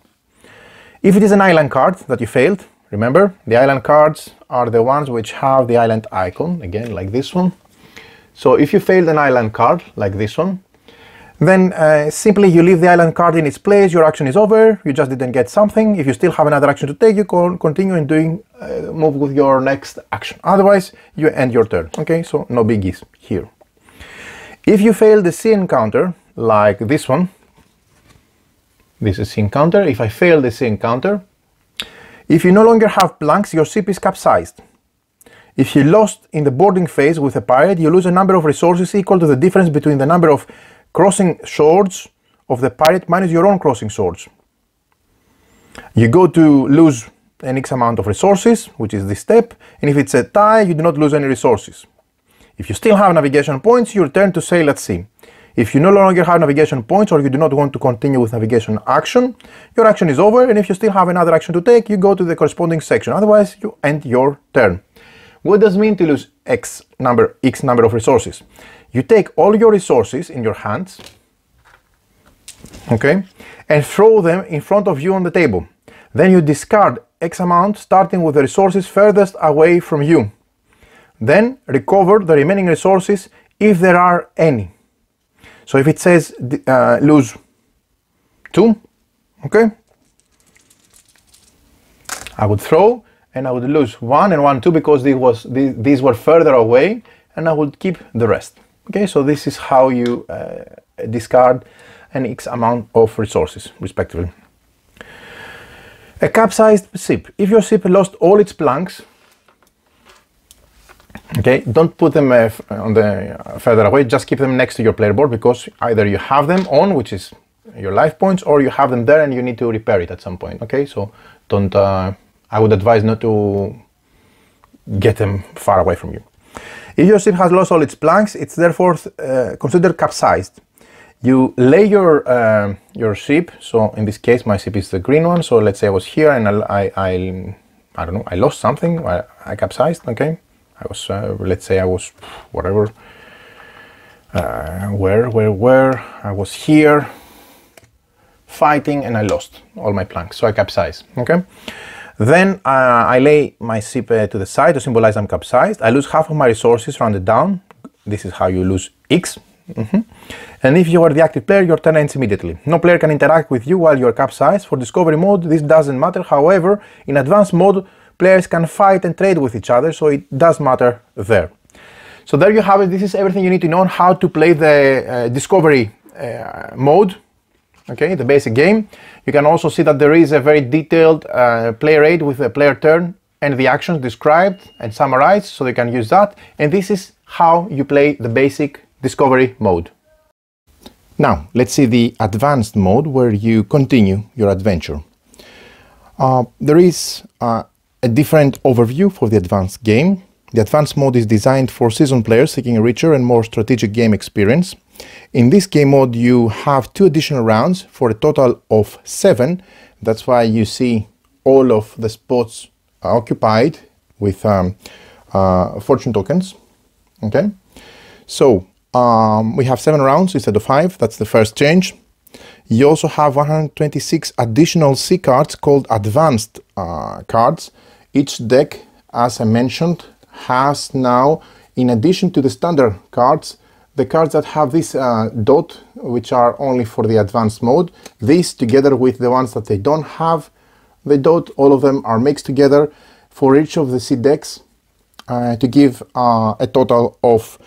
If it is an island card that you failed, remember, the island cards are the ones which have the island icon, again, like this one. So if you failed an island card, like this one, then simply you leave the island card in its place, your action is over, you just didn't get something. If you still have another action to take, you continue and move with your next action. Otherwise, you end your turn, okay? So no biggies here. If you fail the sea encounter, like this one, this is sea encounter. If I fail the sea encounter, if you no longer have planks, your ship is capsized. If you lost in the boarding phase with a pirate, you lose a number of resources equal to the difference between the number of crossing swords of the pirate minus your own crossing swords. You go to lose an X amount of resources, which is this step, and if it's a tie, you do not lose any resources. If you still have navigation points, you return to sail at sea. If you no longer have navigation points or you do not want to continue with navigation action, your action is over, and if you still have another action to take, you go to the corresponding section. Otherwise, you end your turn. What does it mean to lose X number of resources? You take all your resources in your hands, okay, and throw them in front of you on the table. Then you discard X amount, starting with the resources furthest away from you. Then recover the remaining resources if there are any. So if it says lose 2, okay, I would throw and I would lose 1 and 1, 2 because these were further away, and I would keep the rest. Okay, so this is how you discard an X amount of resources, respectively. A capsized ship. If your ship lost all its planks, okay, don't put them on the further away, just keep them next to your player board, because either you have them on, which is your life points, or you have them there and you need to repair it at some point. Okay, so don't, I would advise not to get them far away from you. If your ship has lost all its planks, it's therefore considered capsized. You lay your ship, so in this case my ship is the green one, so let's say I was here and I don't know, I lost something, I capsized, okay? I was, let's say I was, whatever, where, I was here fighting and I lost all my planks, so I capsized, okay? Then I lay my ship to the side to symbolize I'm capsized. I lose half of my resources rounded down. This is how you lose X. And if you are the active player, your turn ends immediately. No player can interact with you while you are capsized. For discovery mode, this doesn't matter. However, in advanced mode, players can fight and trade with each other, so it does matter there. So there you have it. This is everything you need to know on how to play the discovery mode, okay, the basic game. You can also see that there is a very detailed player aid with the player turn and the actions described and summarized, so you can use that. And this is how you play the basic discovery mode. Now, let's see the advanced mode where you continue your adventure. There is a different overview for the advanced game. The advanced mode is designed for seasoned players seeking a richer and more strategic game experience. In this game mode, you have 2 additional rounds for a total of 7. That's why you see all of the spots occupied with fortune tokens. Okay, so we have 7 rounds instead of 5. That's the first change. You also have 126 additional C cards called advanced cards. Each deck, as I mentioned, has now, in addition to the standard cards, the cards that have this dot, which are only for the advanced mode. These, together with the ones that they don't have the dot, all of them are mixed together for each of the C decks to give a total of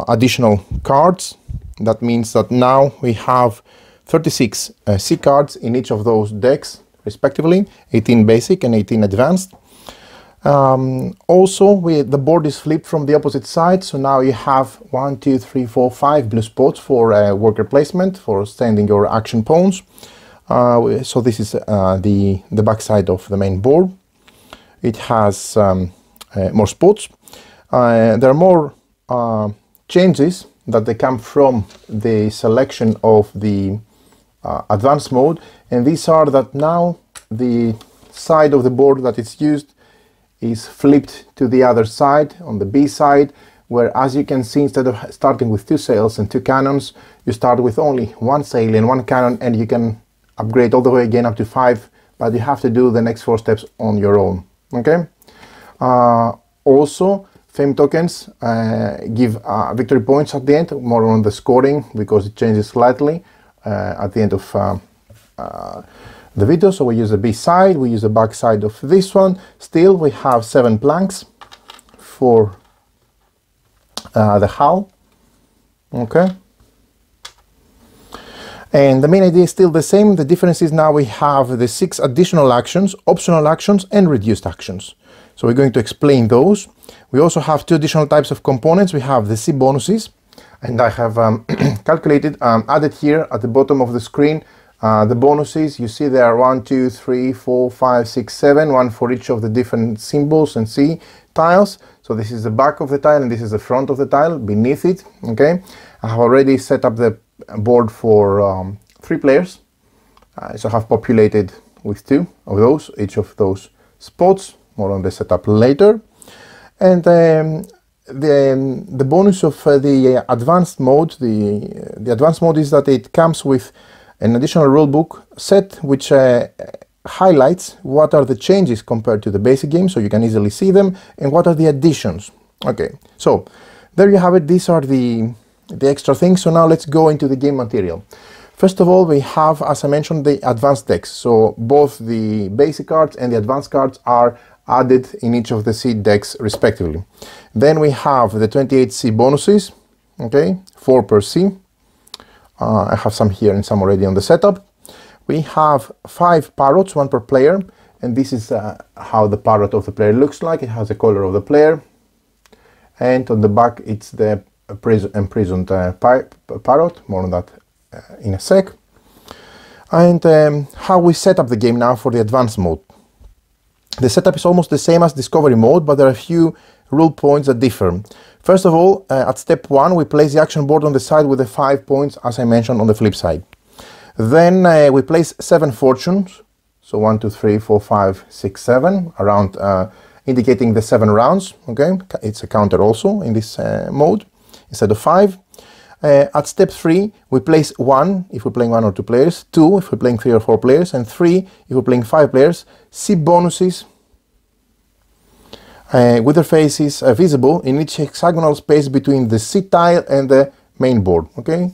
additional cards. That means that now we have 36 C cards in each of those decks, respectively, 18 basic and 18 advanced. Also, the board is flipped from the opposite side, so now you have 1, 2, 3, 4, 5 blue spots for worker placement, for sending your action pawns. So this is the back side of the main board. It has more spots. There are more changes that they come from the selection of the advanced mode, and these are that now the side of the board that is used is flipped to the other side, on the B side, where, as you can see, instead of starting with 2 sails and 2 cannons, you start with only 1 sail and 1 cannon, and you can upgrade all the way again up to 5, but you have to do the next 4 steps on your own. Okay. Also, fame tokens give victory points at the end, more on the scoring, because it changes slightly at the end of the video. So we use the B side, we use the back side of this one. Still, we have 7 planks for the hull. Okay. And the main idea is still the same. The difference is now we have the 6 additional actions, optional actions, and reduced actions. So we're going to explain those. We also have 2 additional types of components. We have the C bonuses, and I have calculated, added here at the bottom of the screen, the bonuses. You see there are 1, 2, 3, 4, 5, 6, 7, one for each of the different symbols and C tiles. So this is the back of the tile and this is the front of the tile beneath it. Okay, I have already set up the board for 3 players. So I have populated with 2 of those, each of those spots. More on the setup later. And the bonus of the advanced mode, the advanced mode is that it comes with an additional rulebook set which highlights what are the changes compared to the basic game, so you can easily see them, and what are the additions. Okay, so there you have it. These are the extra things. So now let's go into the game material. First of all, we have, as I mentioned, the advanced decks. So both the basic cards and the advanced cards are added in each of the C decks respectively. Then we have the 28 C bonuses, okay, 4 per C. I have some here and some already on the setup. We have 5 parrots, 1 per player, and this is how the parrot of the player looks like. It has the color of the player, and on the back it's the imprisoned parrot. More on that in a sec. And how we set up the game now for the advanced mode. The setup is almost the same as discovery mode, but there are a few rule points that differ. First of all, at step 1, we place the action board on the side with the 5 points, as I mentioned, on the flip side. Then we place 7 fortunes, so 1, 2, 3, 4, 5, 6, 7, around, indicating the 7 rounds. Okay, it's a counter also in this mode, instead of 5. At step 3, we place 1 if we're playing 1 or 2 players, 2 if we're playing 3 or 4 players, and 3 if we're playing 5 players. C bonuses with their faces visible in each hexagonal space between the C tile and the main board. Okay,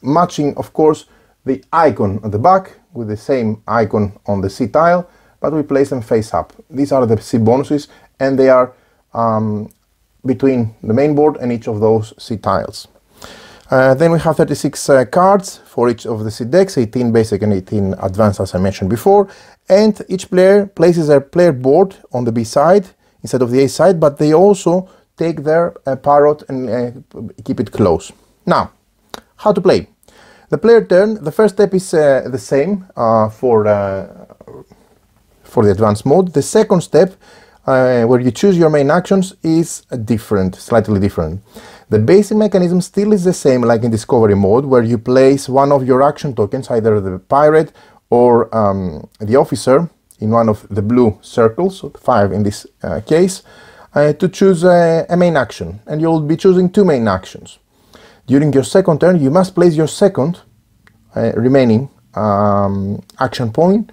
matching, of course, the icon at the back with the same icon on the C tile, but we place them face up. These are the C bonuses, and they are between the main board and each of those seed tiles. Then we have 36 cards for each of the seed decks, 18 basic and 18 advanced, as I mentioned before, and each player places their player board on the B side instead of the A side, but they also take their parrot and keep it close. Now, how to play? The player turn, the first step is the same for the advanced mode. The second step, where you choose your main actions, is different, slightly different. The basic mechanism still is the same like in discovery mode, where you place one of your action tokens, either the pirate or the officer, in one of the blue circles, so 5 in this case, to choose a main action, and you'll be choosing 2 main actions. During your second turn, you must place your second remaining action point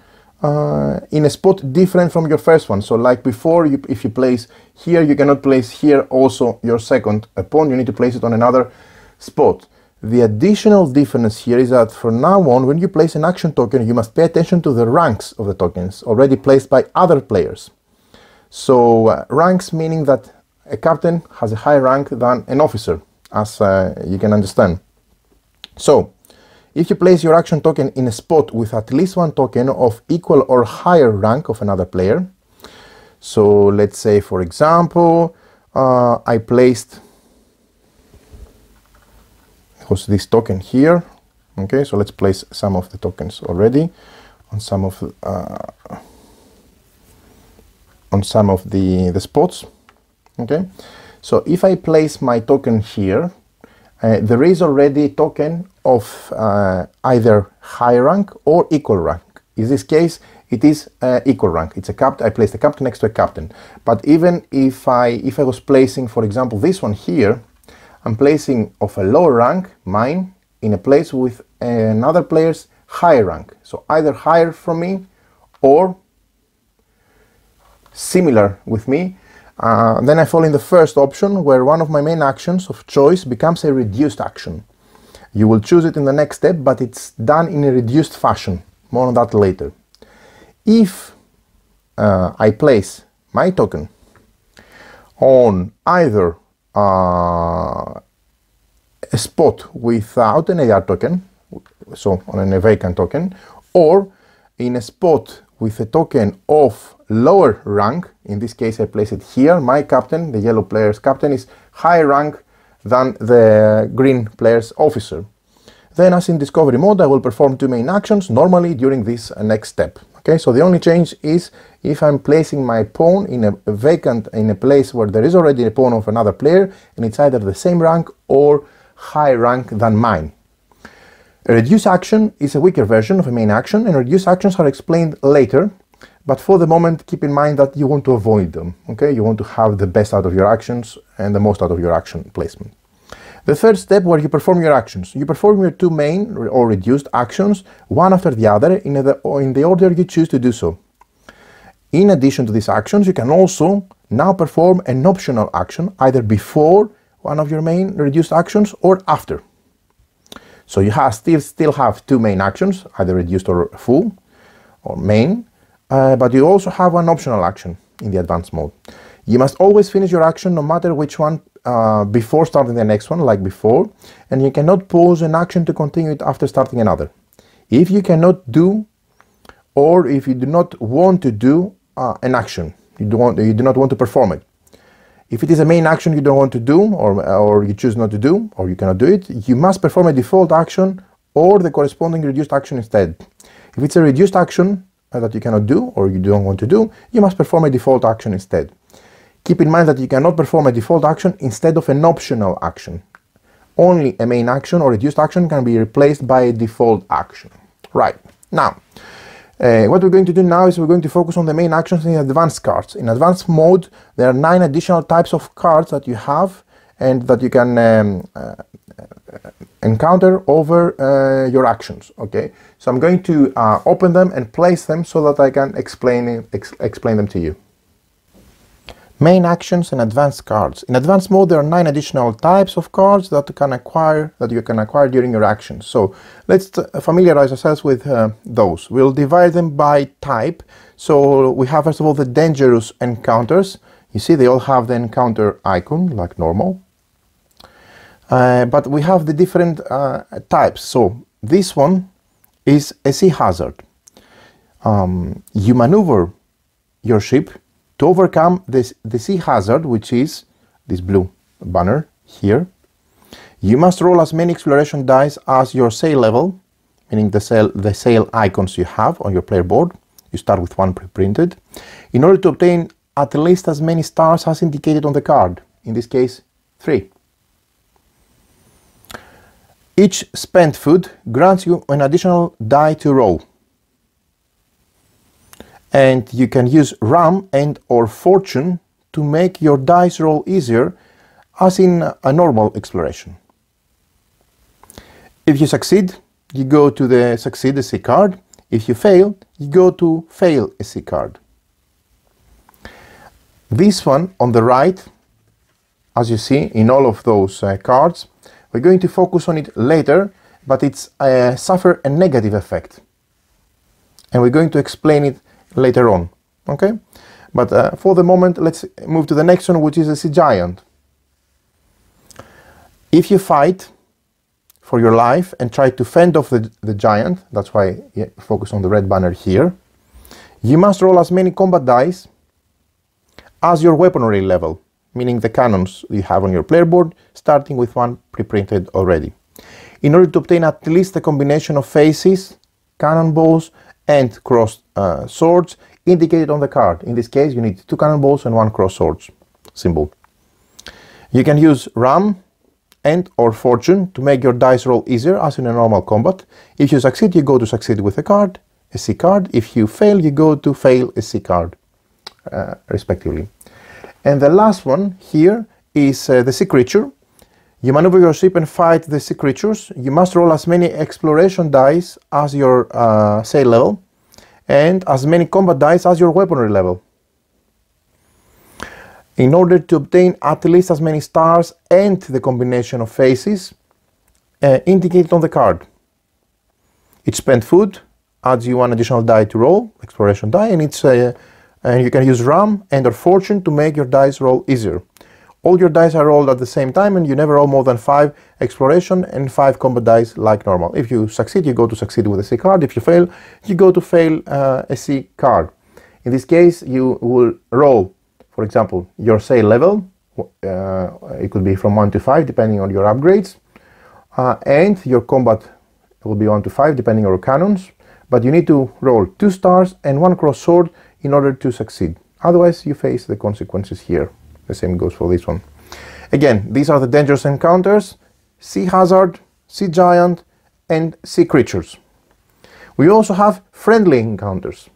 in a spot different from your first one. So like before, if you place here, you cannot place here also your second pawn, you need to place it on another spot. The additional difference here is that from now on, when you place an action token, you must pay attention to the ranks of the tokens already placed by other players. So ranks meaning that a captain has a higher rank than an officer, as you can understand. So if you place your action token in a spot with at least one token of equal or higher rank of another player, so let's say, for example, I placed this token here. Okay, so let's place some of the tokens already on some of the spots. Okay, so if I place my token here, there is already a token of either high rank or equal rank. In this case, it is equal rank. It's a captain. I placed a captain next to a captain. But even if I was placing, for example, this one here, I'm placing of a lower rank, mine, in a place with another player's higher rank. So either higher from me or similar with me. Then I fall in the first option, where one of my main actions of choice becomes a reduced action. You will choose it in the next step, but it's done in a reduced fashion. More on that later. If I place my token on either a spot without an AR token, so on a vacant token, or in a spot with a token of lower rank, in this case I place it here, my captain, the yellow player's captain, is higher rank than the green player's officer. Then, as in discovery mode, I will perform 2 main actions normally during this next step. Okay, so the only change is if I'm placing my pawn in a vacant, in a place where there is already a pawn of another player, and it's either the same rank or higher rank than mine. A reduced action is a weaker version of a main action, and reduced actions are explained later, but for the moment keep in mind that you want to avoid them. Okay, you want to have the best out of your actions and the most out of your action placement. The third step, where you perform your actions. You perform your 2 main or reduced actions, one after the other, in the order you choose to do so. In addition to these actions, you can also now perform an optional action, either before one of your main reduced actions or after. So you still have 2 main actions, either reduced or full, or main, but you also have one optional action in the advanced mode. You must always finish your action, no matter which one, before starting the next one, like before, and you cannot pause an action to continue it after starting another. If you cannot do, or if you do not want to do an action, you do not want to perform it. If it is a main action you don't want to do, or you choose not to do, or you cannot do it, you must perform a default action or the corresponding reduced action instead. If it's a reduced action that you cannot do, or you don't want to do, you must perform a default action instead. Keep in mind that you cannot perform a default action instead of an optional action. Only a main action or reduced action can be replaced by a default action. Right, now, what we're going to do now is we're going to focus on the main actions in advanced cards. In advanced mode, there are 9 additional types of cards that you have and that you can encounter over your actions. Okay, so I'm going to open them and place them so that I can explain them to you. Main actions and advanced cards. In advanced mode, there are 9 additional types of cards that you can acquire during your actions. So let's familiarize ourselves with those. We'll divide them by type. So we have, first of all, the dangerous encounters. You see they all have the encounter icon like normal, but we have the different types. So this one is a sea hazard. You maneuver your ship to overcome the sea hazard, which is this blue banner here. You must roll as many exploration dice as your sail level, meaning the sail icons you have on your player board. You start with one pre-printed, in order to obtain at least as many stars as indicated on the card, in this case 3. Each spent food grants you an additional die to roll, and you can use Rum and or Fortune to make your dice roll easier, as in a normal exploration. If you succeed, you go to the Succeed a sea card. If you fail, you go to Fail a sea card. This one on the right, as you see in all of those cards, we're going to focus on it later, but it's suffer a negative effect, and we're going to explain it later on. Okay, but for the moment, let's move to the next one, which is a sea giant. If you fight for your life and try to fend off the giant, that's why you focus on the red banner here, you must roll as many combat dice as your weaponry level, meaning the cannons you have on your player board, starting with one pre-printed already, in order to obtain at least a combination of faces, cannonballs, and crossed swords indicated on the card. In this case, you need 2 cannonballs and 1 crossed swords symbol. You can use Rum and or Fortune to make your dice roll easier, as in a normal combat. If you succeed, you go to Succeed with a sea card. If you fail, you go to Fail a sea card, respectively. And the last one here is the sea creature. You maneuver your ship and fight the sea creatures. You must roll as many exploration dice as your sail level, and as many combat dice as your weaponry level, in order to obtain at least as many stars and the combination of faces indicated on the card. Each spent food adds you 1 additional die to roll, exploration die, and and you can use Rum and or Fortune to make your dice roll easier. All your dice are rolled at the same time, and you never roll more than 5 exploration and 5 combat dice like normal. If you succeed, you go to Succeed with a sea card. If you fail, you go to Fail a sea card. In this case, you will roll, for example, your sail level. It could be from 1 to 5, depending on your upgrades, and your combat will be 1 to 5, depending on your cannons. But you need to roll 2 stars and 1 cross sword in order to succeed. Otherwise, you face the consequences here. The same goes for this one. Again, these are the dangerous encounters: sea hazard, sea giant, and sea creatures. We also have friendly encounters,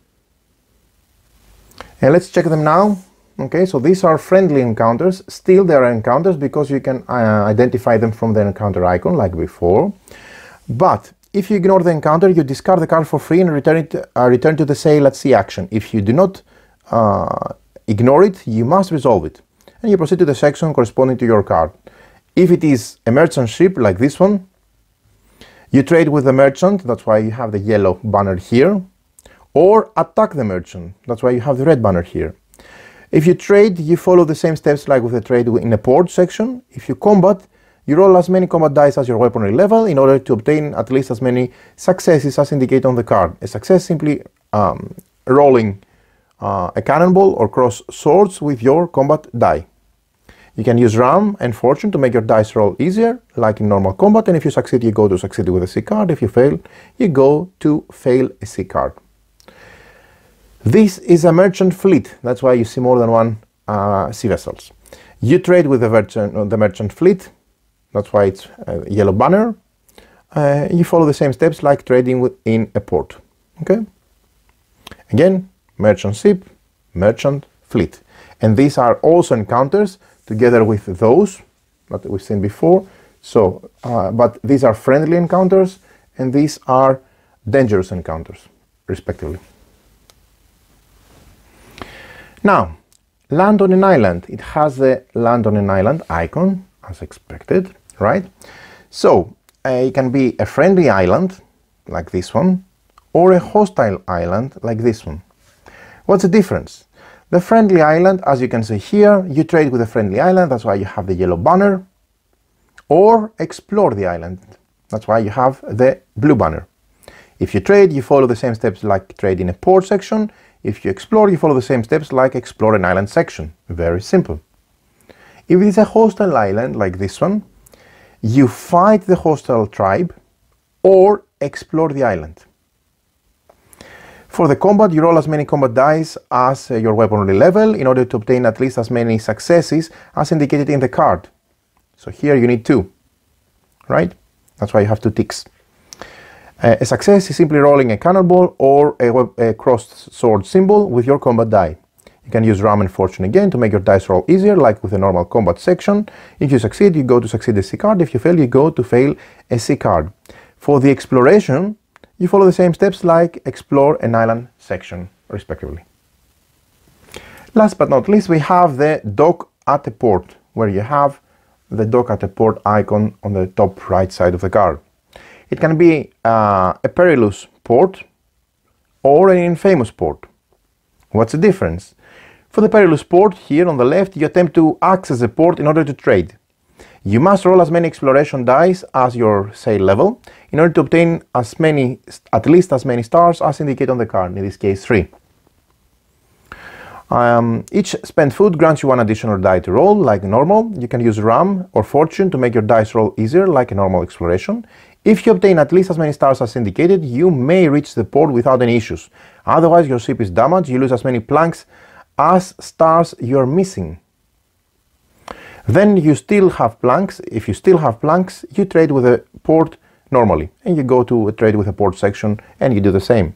and let's check them now. Okay, so these are friendly encounters. Still, they are encounters because you can identify them from the encounter icon like before. But if you ignore the encounter, you discard the card for free and return to the Sail at Sea action. If you do not ignore it, you must resolve it, and you proceed to the section corresponding to your card. If it is a merchant ship like this one, you trade with the merchant, that's why you have the yellow banner here, or attack the merchant, that's why you have the red banner here. If you trade, you follow the same steps like with the trade in the port section. If you combat, you roll as many combat dice as your weaponry level in order to obtain at least as many successes as indicated on the card. A success simply rolling a cannonball or cross swords with your combat die. You can use Rum and Fortune to make your dice roll easier, like in normal combat, and if you succeed, you go to Succeed with a sea card. If you fail, you go to Fail a sea card. This is a merchant fleet, that's why you see more than 1 sea vessels. You trade with the merchant fleet, that's why it's a yellow banner. You follow the same steps like trading in a port. Okay? Again, merchant ship, merchant fleet. And these are also encounters together with those that we've seen before. So, but these are friendly encounters and these are dangerous encounters, respectively. Now, land on an island. It has the land on an island icon, as expected, right? So, it can be a friendly island, like this one, or a hostile island, like this one. What's the difference? The friendly island, as you can see here, you trade with a friendly island, that's why you have the yellow banner, or explore the island, that's why you have the blue banner. If you trade, you follow the same steps like trade in a port section. If you explore, you follow the same steps like explore an island section. Very simple. If it is a hostile island like this one, you fight the hostile tribe or explore the island. For the combat, you roll as many combat dice as your weaponry level in order to obtain at least as many successes as indicated in the card. So here you need 2, right? That's why you have 2 ticks. A success is simply rolling a cannonball or a crossed sword symbol with your combat die. You can use Rum and Fortune again to make your dice roll easier, like with a normal combat section. If you succeed, you go to succeed a C card. If you fail, you go to fail a C card. For the exploration, you follow the same steps like explore an island section, respectively. Last but not least, we have the dock at a port, where you have the dock at a port icon on the top right side of the card. It can be a perilous port or an infamous port. What's the difference? For the perilous port, here on the left, you attempt to access the port in order to trade. You must roll as many exploration dice as your sail level in order to obtain at least as many stars as indicated on the card, in this case 3. Each spent food grants you 1 additional die to roll, like normal. You can use Rum or Fortune to make your dice roll easier, like a normal exploration. If you obtain at least as many stars as indicated, you may reach the port without any issues. Otherwise, your ship is damaged, you lose as many planks as stars you're missing. Then you still have planks. If you still have planks, you trade with a port normally, and you go to a trade with a port section and you do the same.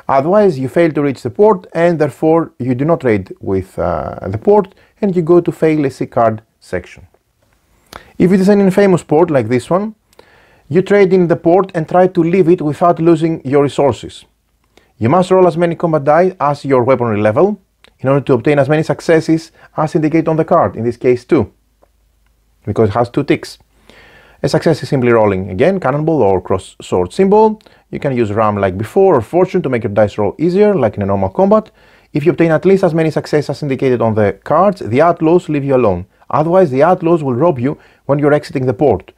Otherwise, you fail to reach the port and therefore you do not trade with the port and you go to fail a C card section. If it is an infamous port like this one, you trade in the port and try to leave it without losing your resources. You must roll as many combat die as your weaponry level in order to obtain as many successes as indicated on the card, in this case 2, because it has 2 ticks. A success is simply rolling again, cannonball or cross sword symbol. You can use Rum like before or Fortune to make your dice roll easier, like in a normal combat. If you obtain at least as many successes as indicated on the cards, the outlaws leave you alone. Otherwise, the outlaws will rob you when you're exiting the port.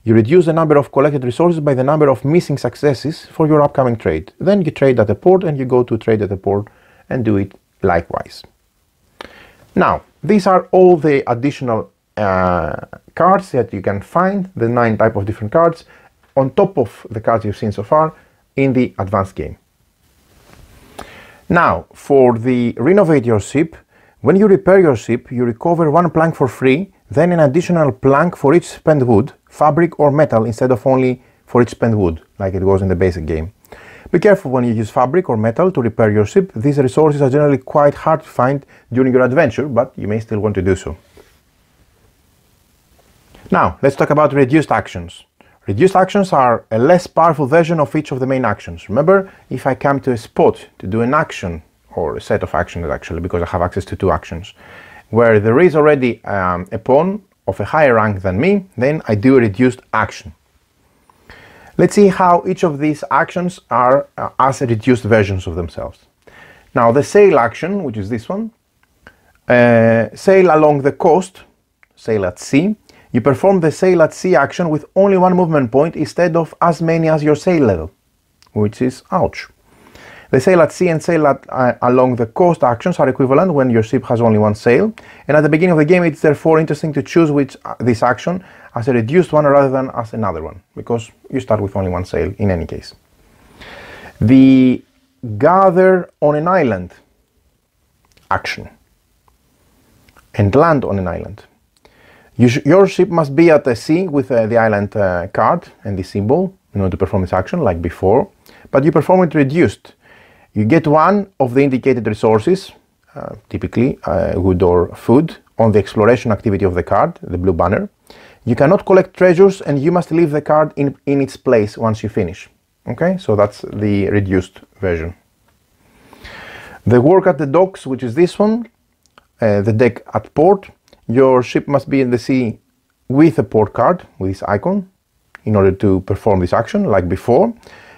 You reduce the number of collected resources by the number of missing successes for your upcoming trade. Then you trade at the port and you go to trade at the port and do it likewise. Now, these are all the additional cards that you can find, the 9 types of different cards, on top of the cards you've seen so far in the advanced game. Now, for the Renovate Your Ship, when you repair your ship, you recover 1 plank for free, then an additional plank for each spent wood, fabric or metal instead of only for each spent wood, like it was in the basic game. Be careful when you use fabric or metal to repair your ship. These resources are generally quite hard to find during your adventure, but you may still want to do so. Now, let's talk about reduced actions. Reduced actions are a less powerful version of each of the main actions. Remember, if I come to a spot to do an action, or a set of actions actually, because I have access to 2 actions, where there is already a pawn of a higher rank than me, then I do a reduced action. Let's see how each of these actions are as reduced versions of themselves. Now, the sail action, which is this one, sail along the coast, sail at sea. You perform the sail at sea action with only 1 movement point instead of as many as your sail level, which is ouch. The sail at sea and sail along the coast actions are equivalent when your ship has only 1 sail, and at the beginning of the game it's therefore interesting to choose this action as a reduced one rather than as another one, because you start with only 1 sail in any case. The gather on an island action and land on an island. Your ship must be at the sea with the island card and the symbol in order to perform this action like before, but you perform it reduced. You get 1 of the indicated resources, typically wood or food, on the exploration activity of the card, the blue banner. You cannot collect treasures and you must leave the card in its place once you finish. Okay, so that's the reduced version. The work at the docks, which is this one, the deck at port. Your ship must be in the sea with a port card, with this icon, in order to perform this action like before,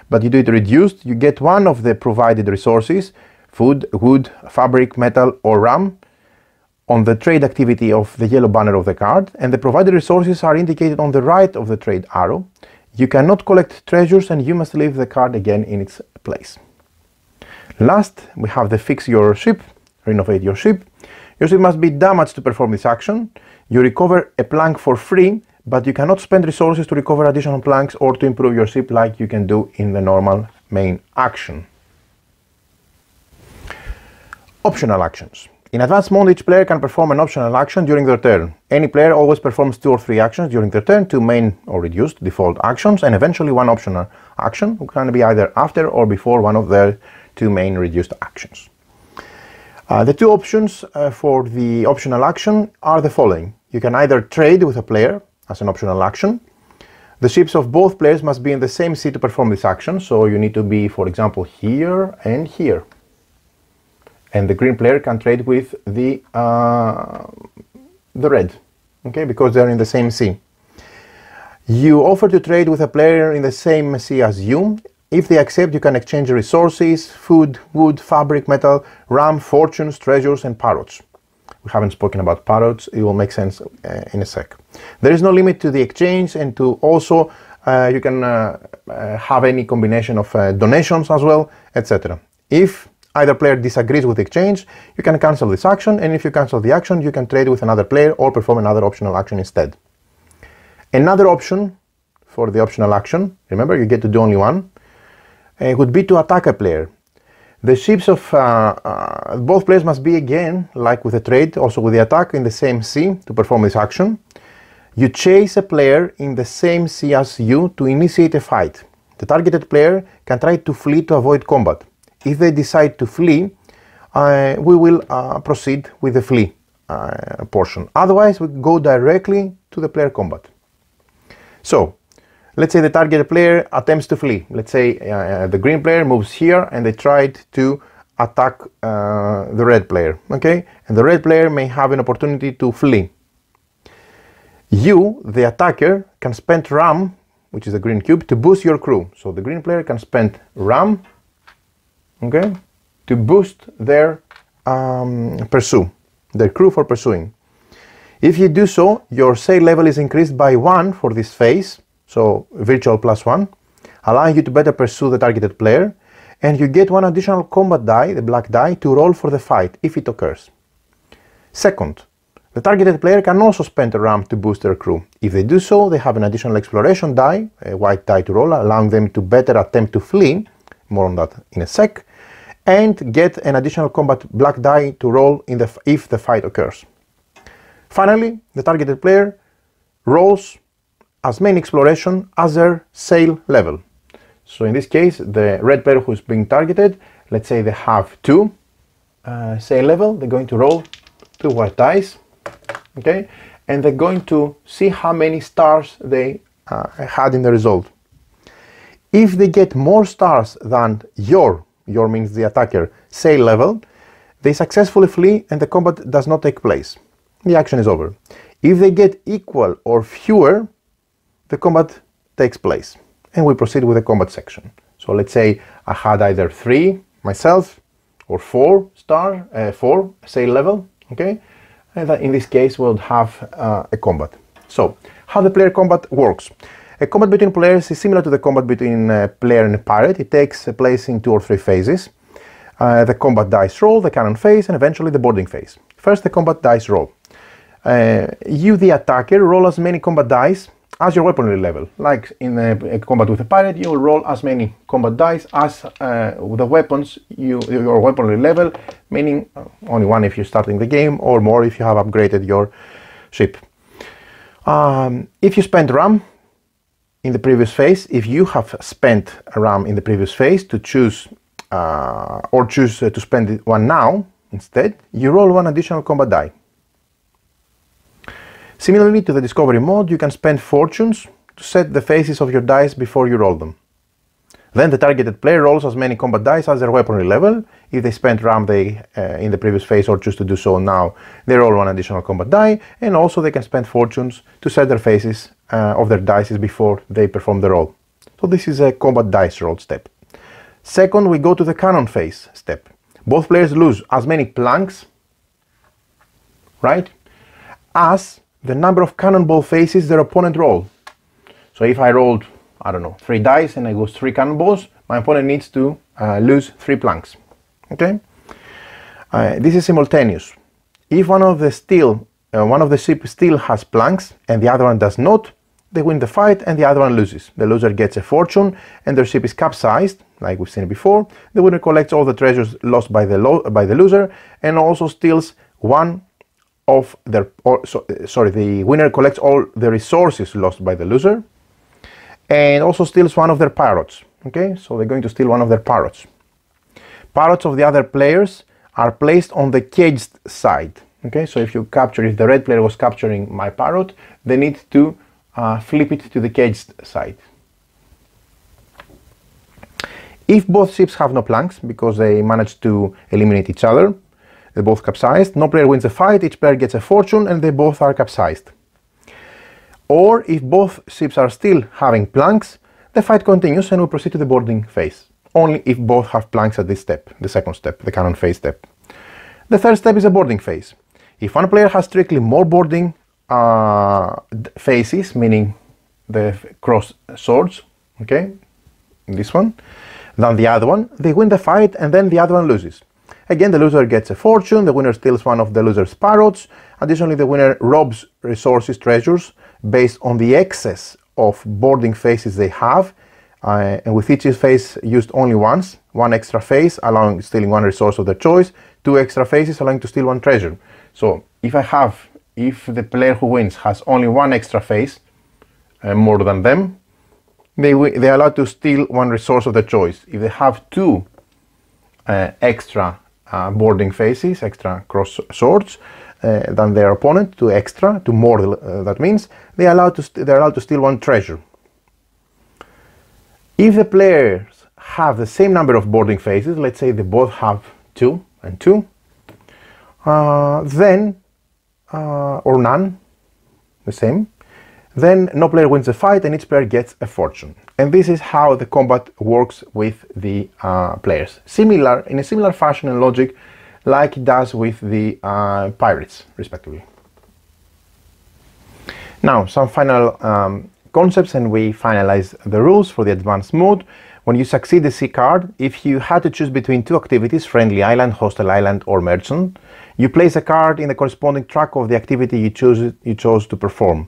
but you do it reduced. You get 1 of the provided resources food, wood, fabric, metal, or rum on the trade activity of the yellow banner of the card, and the provided resources are indicated on the right of the trade arrow. You cannot collect treasures and you must leave the card again in its place. Last, we have the fix your ship, renovate your ship. Your ship must be damaged to perform this action. You recover a plank for free, but you cannot spend resources to recover additional planks or to improve your ship like you can do in the normal main action. Optional actions. In advanced mode, each player can perform an optional action during their turn. Any player always performs 2 or 3 actions during their turn, 2 main or reduced default actions, and eventually 1 optional action, which can be either after or before one of their 2 main reduced actions. The 2 options for the optional action are the following. You can either trade with a player as an optional action. The ships of both players must be in the same sea to perform this action, so you need to be, for example, here and here. And the green player can trade with the red, okay, because they're in the same sea. You offer to trade with a player in the same sea as you. If they accept, you can exchange resources, food, wood, fabric, metal, rum, fortunes, treasures, and parrots. We haven't spoken about parrots. It will make sense in a sec. There is no limit to the exchange, and to also you can have any combination of donations as well, etc. If either player disagrees with the exchange, you can cancel this action, and if you cancel the action, you can trade with another player or perform another optional action instead. Another option for the optional action, remember you get to do only one, would be to attack a player. The ships of both players must be, again, like with a trade, also with the attack, in the same sea to perform this action. You chase a player in the same sea as you to initiate a fight. The targeted player can try to flee to avoid combat. If they decide to flee, we will proceed with the flee portion. Otherwise, we go directly to the player combat. So, let's say the targeted player attempts to flee. Let's say the green player moves here and they tried to attack the red player, okay? And the red player may have an opportunity to flee. You, the attacker, can spend rum, which is the green cube, to boost your crew. So the green player can spend rum, okay, to boost their their crew for pursuing. If you do so, your sail level is increased by 1 for this phase, so virtual +1, allowing you to better pursue the targeted player, and you get 1 additional combat die, the black die, to roll for the fight if it occurs. Second, the targeted player can also spend a rum to boost their crew. If they do so, they have an additional exploration die, a white die to roll, allowing them to better attempt to flee, more on that in a sec, and get an additional combat black die to roll if the fight occurs. Finally, the targeted player rolls as main exploration as their sail level. So in this case, the red player who's being targeted, let's say they have 2 sail level, they're going to roll 2 white dice, okay, and they're going to see how many stars they had in the result. If they get more stars than your means the attacker, sail level, they successfully flee and the combat does not take place. The action is over. If they get equal or fewer, the combat takes place. And we proceed with the combat section. So let's say I had either 3 myself or 4 sail level, okay? And in this case we'll have a combat. So, how the player combat works. A combat between players is similar to the combat between a player and a pirate. It takes place in 2 or 3 phases. The combat dice roll, the cannon phase, and eventually the boarding phase. First, the combat dice roll. You, the attacker, roll as many combat dice as your weaponry level. Like in a combat with a pirate, you will roll as many combat dice as the weapons, your weaponry level, meaning only 1 if you're starting the game, or more if you have upgraded your ship. If you spend rum in the previous phase, if you have spent a rum in the previous phase to choose or choose to spend one now instead, you roll 1 additional combat die. Similarly to the discovery mode, you can spend fortunes to set the faces of your dice before you roll them. Then the targeted player rolls as many combat dice as their weaponry level. If they spent rum in the previous phase or choose to do so now, they roll 1 additional combat die, and also they can spend fortunes to set their faces of their dice before they perform the roll. So this is a combat dice roll step. Second, we go to the cannon phase step. Both players lose as many planks, right, as the number of cannonball faces their opponent roll. So if I rolled, I don't know, 3 dice and I go 3 cannonballs, my opponent needs to lose 3 planks. Okay? This is simultaneous. If one of the ship still has planks and the other one does not, they win the fight and the other one loses. The loser gets a fortune and their ship is capsized, like we've seen before. The winner collects all the treasures lost by the loser and also steals one of their, the winner collects all the resources lost by the loser and also steals one of their parrots. Okay, so they're going to steal one of their parrots. Parrots of the other players are placed on the caged side. Okay, so if the red player was capturing my parrot, they need to flip it to the caged side. If both ships have no planks, because they managed to eliminate each other, they're both capsized, no player wins the fight, each player gets a fortune and they both are capsized. Or if both ships are still having planks, the fight continues and we proceed to the boarding phase. Only if both have planks at this step, the second step, the cannon phase step. The third step is a boarding phase. If one player has strictly more boarding phases, meaning the cross swords, okay, this one, than the other one, they win the fight and then the other one loses. Again, the loser gets a fortune, the winner steals one of the loser's parrots. Additionally, the winner robs resources, treasures, based on the excess of boarding phases they have, and with each phase used only once, 1 extra phase allowing stealing 1 resource of their choice, 2 extra phases allowing to steal 1 treasure. So if the player who wins has only 1 extra phase, more than them, they're allowed to steal 1 resource of their choice. If they have 2 extra boarding phases, extra cross swords, than their opponent, 2 extra, 2 more, that means they're allowed to steal 1 treasure. If the players have the same number of boarding phases, let's say they both have 2 and 2, then or none, the same, then no player wins the fight and each player gets a fortune. And this is how the combat works with the players. In a similar fashion and logic like it does with the pirates, respectively. Now, some final concepts and we finalize the rules for the advanced mode. When you succeed the C card, if you had to choose between 2 activities, Friendly Island, Hostile Island or Merchant, you place a card in the corresponding track of the activity you chose to perform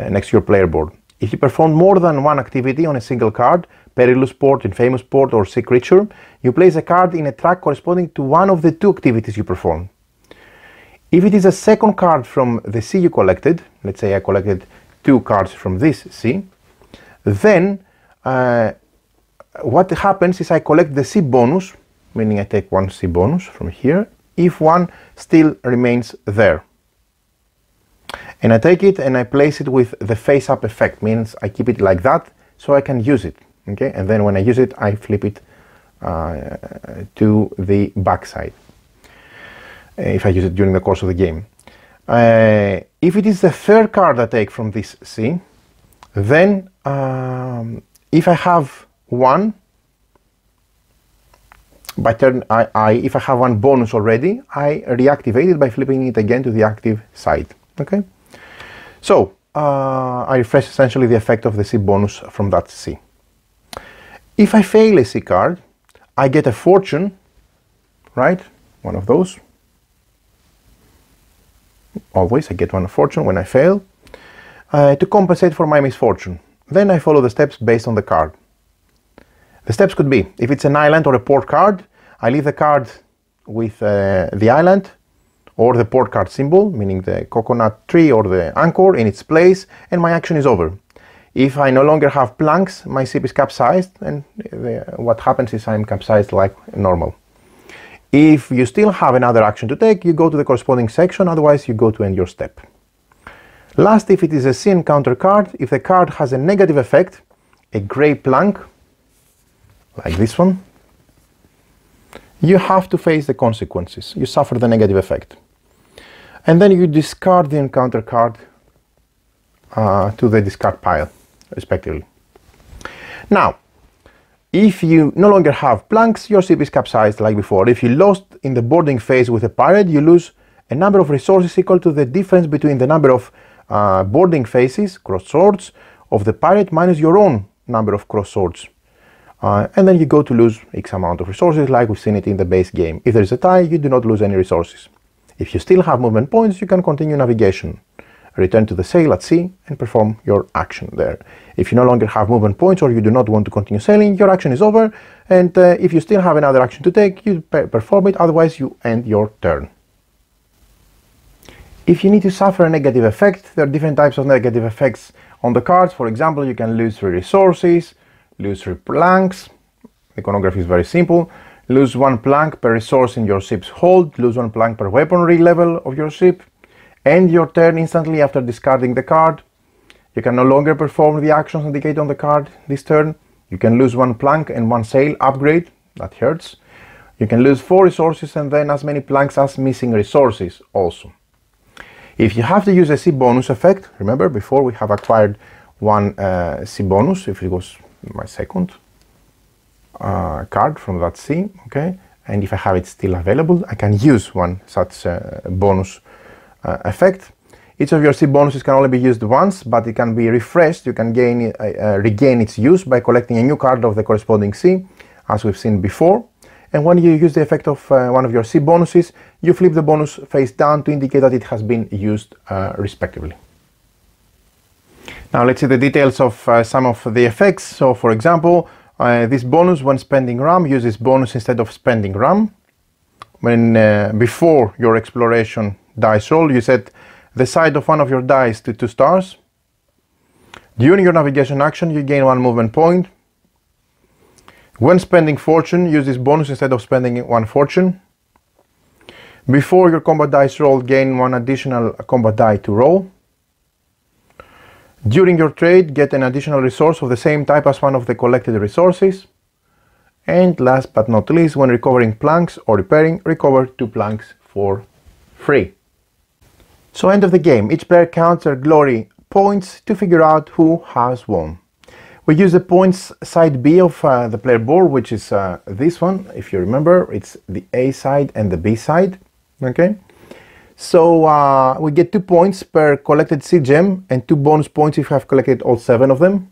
next to your player board. If you perform more than 1 activity on a single card, Perilous Port, Infamous Port or Sea Creature, you place a card in a track corresponding to one of the 2 activities you perform. If it is a second card from the sea you collected, let's say I collected 2 cards from this sea, then what happens is I collect the sea bonus, meaning I take 1 sea bonus from here, if 1 still remains there. And I take it and I place it with the face-up effect, means I keep it like that so I can use it. Okay, and then when I use it, I flip it to the back side if I use it during the course of the game. If it is the third card I take from this sea, then if I have 1, by turn, if I have 1 bonus already, I reactivate it by flipping it again to the active side. Okay, so I refresh essentially the effect of the sea bonus from that sea. If I fail a sea card, I get a fortune, right? One of those. Always I get 1 fortune when I fail, to compensate for my misfortune. Then I follow the steps based on the card. The steps could be, if it's an island or a port card, I leave the card with the island or the port card symbol, meaning the coconut tree or the anchor in its place, and my action is over. If I no longer have planks, my ship is capsized, and what happens is I'm capsized like normal. If you still have another action to take, you go to the corresponding section, otherwise you go to end your step. Last, if it is a sea encounter card, if the card has a negative effect, a grey plank, like this one, you have to face the consequences. You suffer the negative effect. And then you discard the encounter card to the discard pile, respectively. Now, If you no longer have planks, your ship is capsized like before. If you lost in the boarding phase with a pirate, you lose a number of resources equal to the difference between the number of boarding phases, cross swords, of the pirate minus your own number of cross swords. And then you go to lose X amount of resources, like we've seen it in the base game. If there is a tie, you do not lose any resources. If you still have movement points, you can continue navigation. Return to the sail at sea and perform your action there. If you no longer have movement points or you do not want to continue sailing, your action is over, and if you still have another action to take, you perform it, otherwise you end your turn. If you need to suffer a negative effect, there are different types of negative effects on the cards. For example, you can lose 3 resources, lose 3 planks. The iconography is very simple. Lose 1 plank per resource in your ship's hold, lose 1 plank per weaponry level of your ship, end your turn instantly after discarding the card. You can no longer perform the actions indicated on the card this turn. You can lose 1 plank and 1 sail upgrade, that hurts. You can lose 4 resources and then as many planks as missing resources also. If you have to use a C bonus effect, remember before we have acquired 1 C bonus, if it was my second card from that C, okay, and if I have it still available, I can use 1 such bonus effect. Each of your C bonuses can only be used once, but it can be refreshed. You can regain its use by collecting a new card of the corresponding C, as we've seen before. And when you use the effect of 1 of your C bonuses, you flip the bonus face down to indicate that it has been used respectively. Now let's see the details of some of the effects. So for example, this bonus when spending rum uses bonus instead of spending rum. When before your exploration dice roll, you set the side of 1 of your dice to 2 stars. During your navigation action, you gain 1 movement point. When spending fortune, use this bonus instead of spending 1 fortune. Before your combat dice roll, gain 1 additional combat die to roll. During your trade, get an additional resource of the same type as 1 of the collected resources. And last but not least, when recovering planks or repairing, recover 2 planks for free. So end of the game. Each player counts their glory points to figure out who has won. We use the points side B of the player board, which is this one. If you remember, it's the A side and the B side. Okay. So we get 2 points per collected C gem and 2 bonus points if you have collected all 7 of them.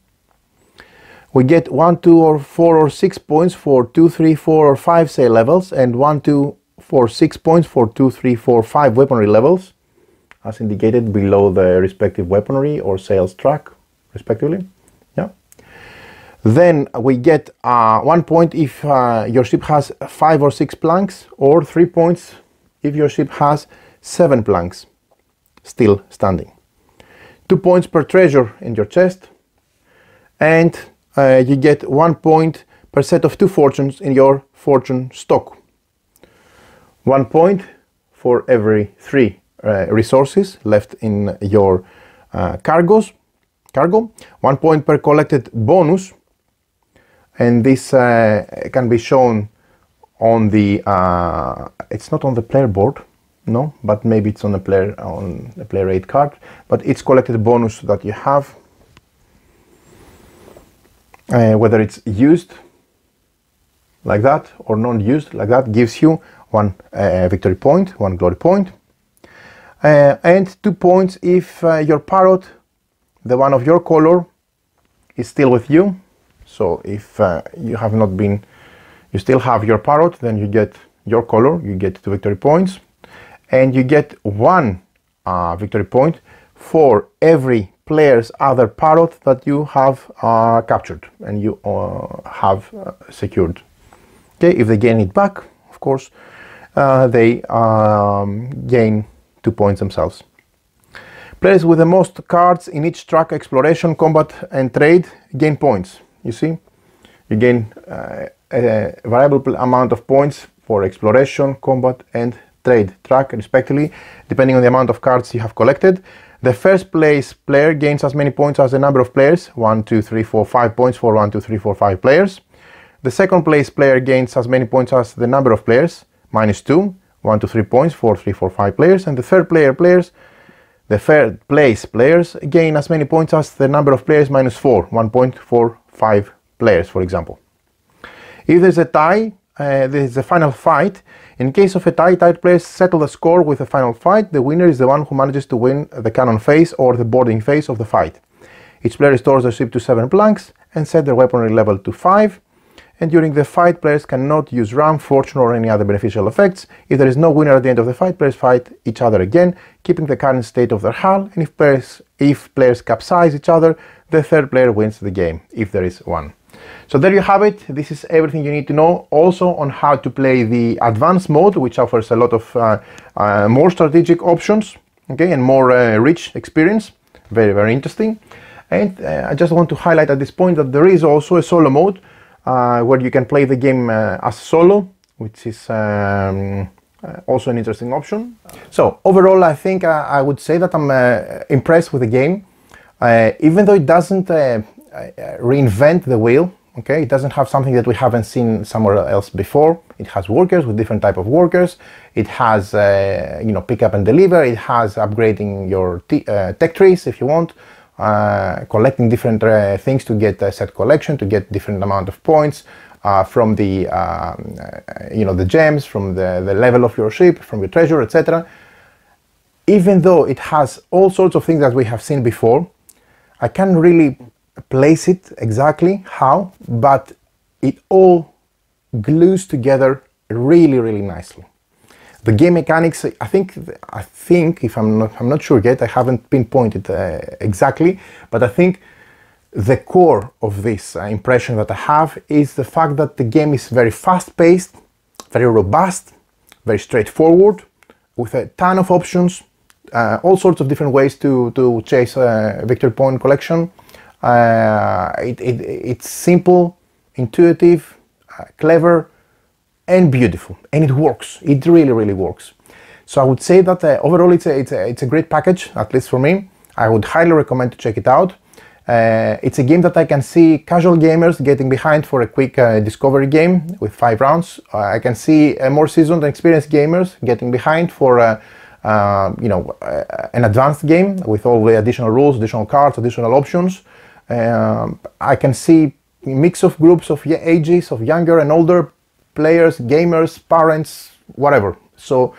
We get 1, 2, or 4, or 6 points for 2, 3, 4, or 5 sail levels, and 1, 2, 4, 6 points for 2, 3, 4, 5 weaponry levels, as indicated below the respective weaponry or sails track, respectively. Yeah. Then we get 1 point if your ship has 5 or 6 planks, or 3 points if your ship has 7 planks still standing. 2 points per treasure in your chest, and you get 1 point per set of 2 fortunes in your fortune stock. 1 point for every 3 resources left in your cargo. 1 point per collected bonus, and this can be shown on the it's not on the player board, no, but maybe it's on the player 8 card, but it's collected bonus that you have, whether it's used like that or non-used like that, gives you 1 victory point, 1 glory point, and 2 points if your parrot, the one of your color, is still with you. So if you have not been, you still have your parrot, then you get your color, you get 2 victory points, and you get 1 victory point for every player's other parrot that you have captured and you have secured. Okay, if they gain it back, of course, they gain 2 points themselves. Players with the most cards in each track, exploration, combat, and trade gain points. You see, you gain a variable amount of points for exploration, combat, and trade track, respectively, depending on the amount of cards you have collected. The first place player gains as many points as the number of players, 1, 2, 3, 4, 5 points for 1, 2, 3, 4, 5 players. The second place player gains as many points as the number of players, -2, 1 to 3 points for 3, 4, 5 players. And the third place players gain as many points as the number of players, -4, 1 point for 5 players, for example. If there's a tie, there's a final fight. In case of a tie, tied players settle the score with a final fight. The winner is the one who manages to win the cannon phase or the boarding phase of the fight. Each player restores their ship to 7 planks and set their weaponry level to 5. And during the fight, players cannot use rum, fortune or any other beneficial effects. If there is no winner at the end of the fight, players fight each other again, keeping the current state of their hull. And if players capsize each other, the third player wins the game, if there is one. So there you have it. This is everything you need to know also on how to play the advanced mode, which offers a lot of more strategic options, okay, and more rich experience. Very, very interesting. And I just want to highlight at this point that there is also a solo mode where you can play the game as solo, which is also an interesting option. So overall, I think I would say that I'm impressed with the game. Even though it doesn't reinvent the wheel, okay, it doesn't have something that we haven't seen somewhere else before. It has workers with different type of workers. It has you know, pick up and deliver. It has upgrading your tech trees if you want, collecting different things to get a set collection, to get different amount of points from the you know, the gems, from the level of your ship, from your treasure, etc. Even though it has all sorts of things that we have seen before, I can't really place it exactly how, but it all glues together really, really nicely. The game mechanics, I think if I'm not sure yet, I haven't pinpointed exactly, but I think the core of this impression that I have is the fact that the game is very fast-paced, very robust, very straightforward, with a ton of options, all sorts of different ways to chase victory point collection. It's simple, intuitive, clever, and beautiful, and it works. It really, really works. So I would say that overall it's a great package, at least for me. I would highly recommend to check it out. It's a game that I can see casual gamers getting behind for a quick discovery game with 5 rounds. I can see more seasoned and experienced gamers getting behind for you know, an advanced game with all the additional rules, additional cards, additional options. I can see a mix of groups of ages, of younger and older players, gamers, parents, whatever. So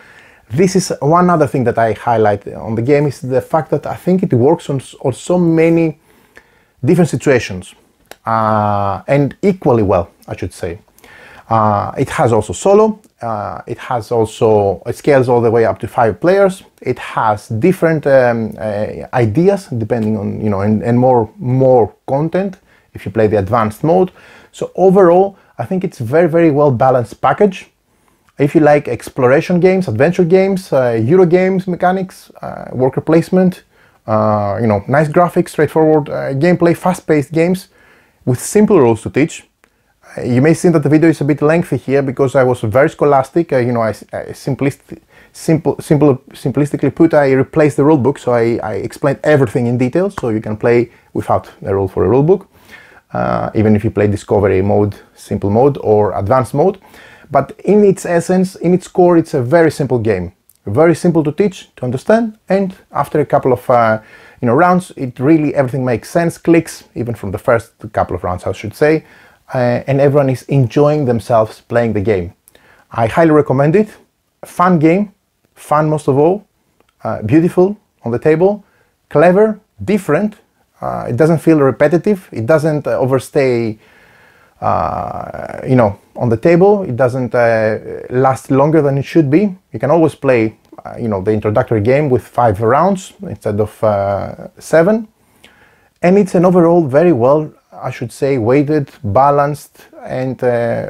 this is one other thing that I highlight on the game, is the fact that I think it works on so many different situations and equally well, I should say. It has also solo. It scales all the way up to 5 players. It has different ideas depending on, you know, and more content if you play the advanced mode. So overall, I think it's a very, very well balanced package. If you like exploration games, adventure games, Euro games, mechanics, worker placement, you know, nice graphics, straightforward gameplay, fast-paced games with simple rules to teach. You may see that the video is a bit lengthy here because I was very scholastic. You know, I simplistically put, I replaced the rulebook, so I explained everything in detail, so you can play without a rule for a rulebook, even if you play discovery mode, simple mode, or advanced mode. But in its essence, in its core, it's a very simple game, very simple to teach, to understand, and after a couple of you know, rounds, it really everything makes sense, clicks, even from the first couple of rounds, I should say. And everyone is enjoying themselves playing the game. I highly recommend it. Fun game, fun most of all, beautiful on the table, clever, different. It doesn't feel repetitive. It doesn't overstay, you know, on the table. It doesn't last longer than it should be. You can always play, you know, the introductory game with 5 rounds instead of 7. And it's an overall very well, I should say, weighted, balanced, and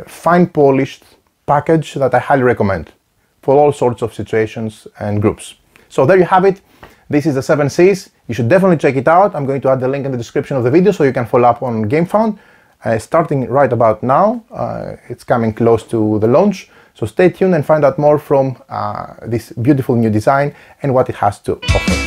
fine polished package that I highly recommend for all sorts of situations and groups. So there you have it. This is the 7 Seas. You should definitely check it out. I'm going to add the link in the description of the video so you can follow up on GameFound. Starting right about now, it's coming close to the launch. So stay tuned and find out more from this beautiful new design and what it has to offer.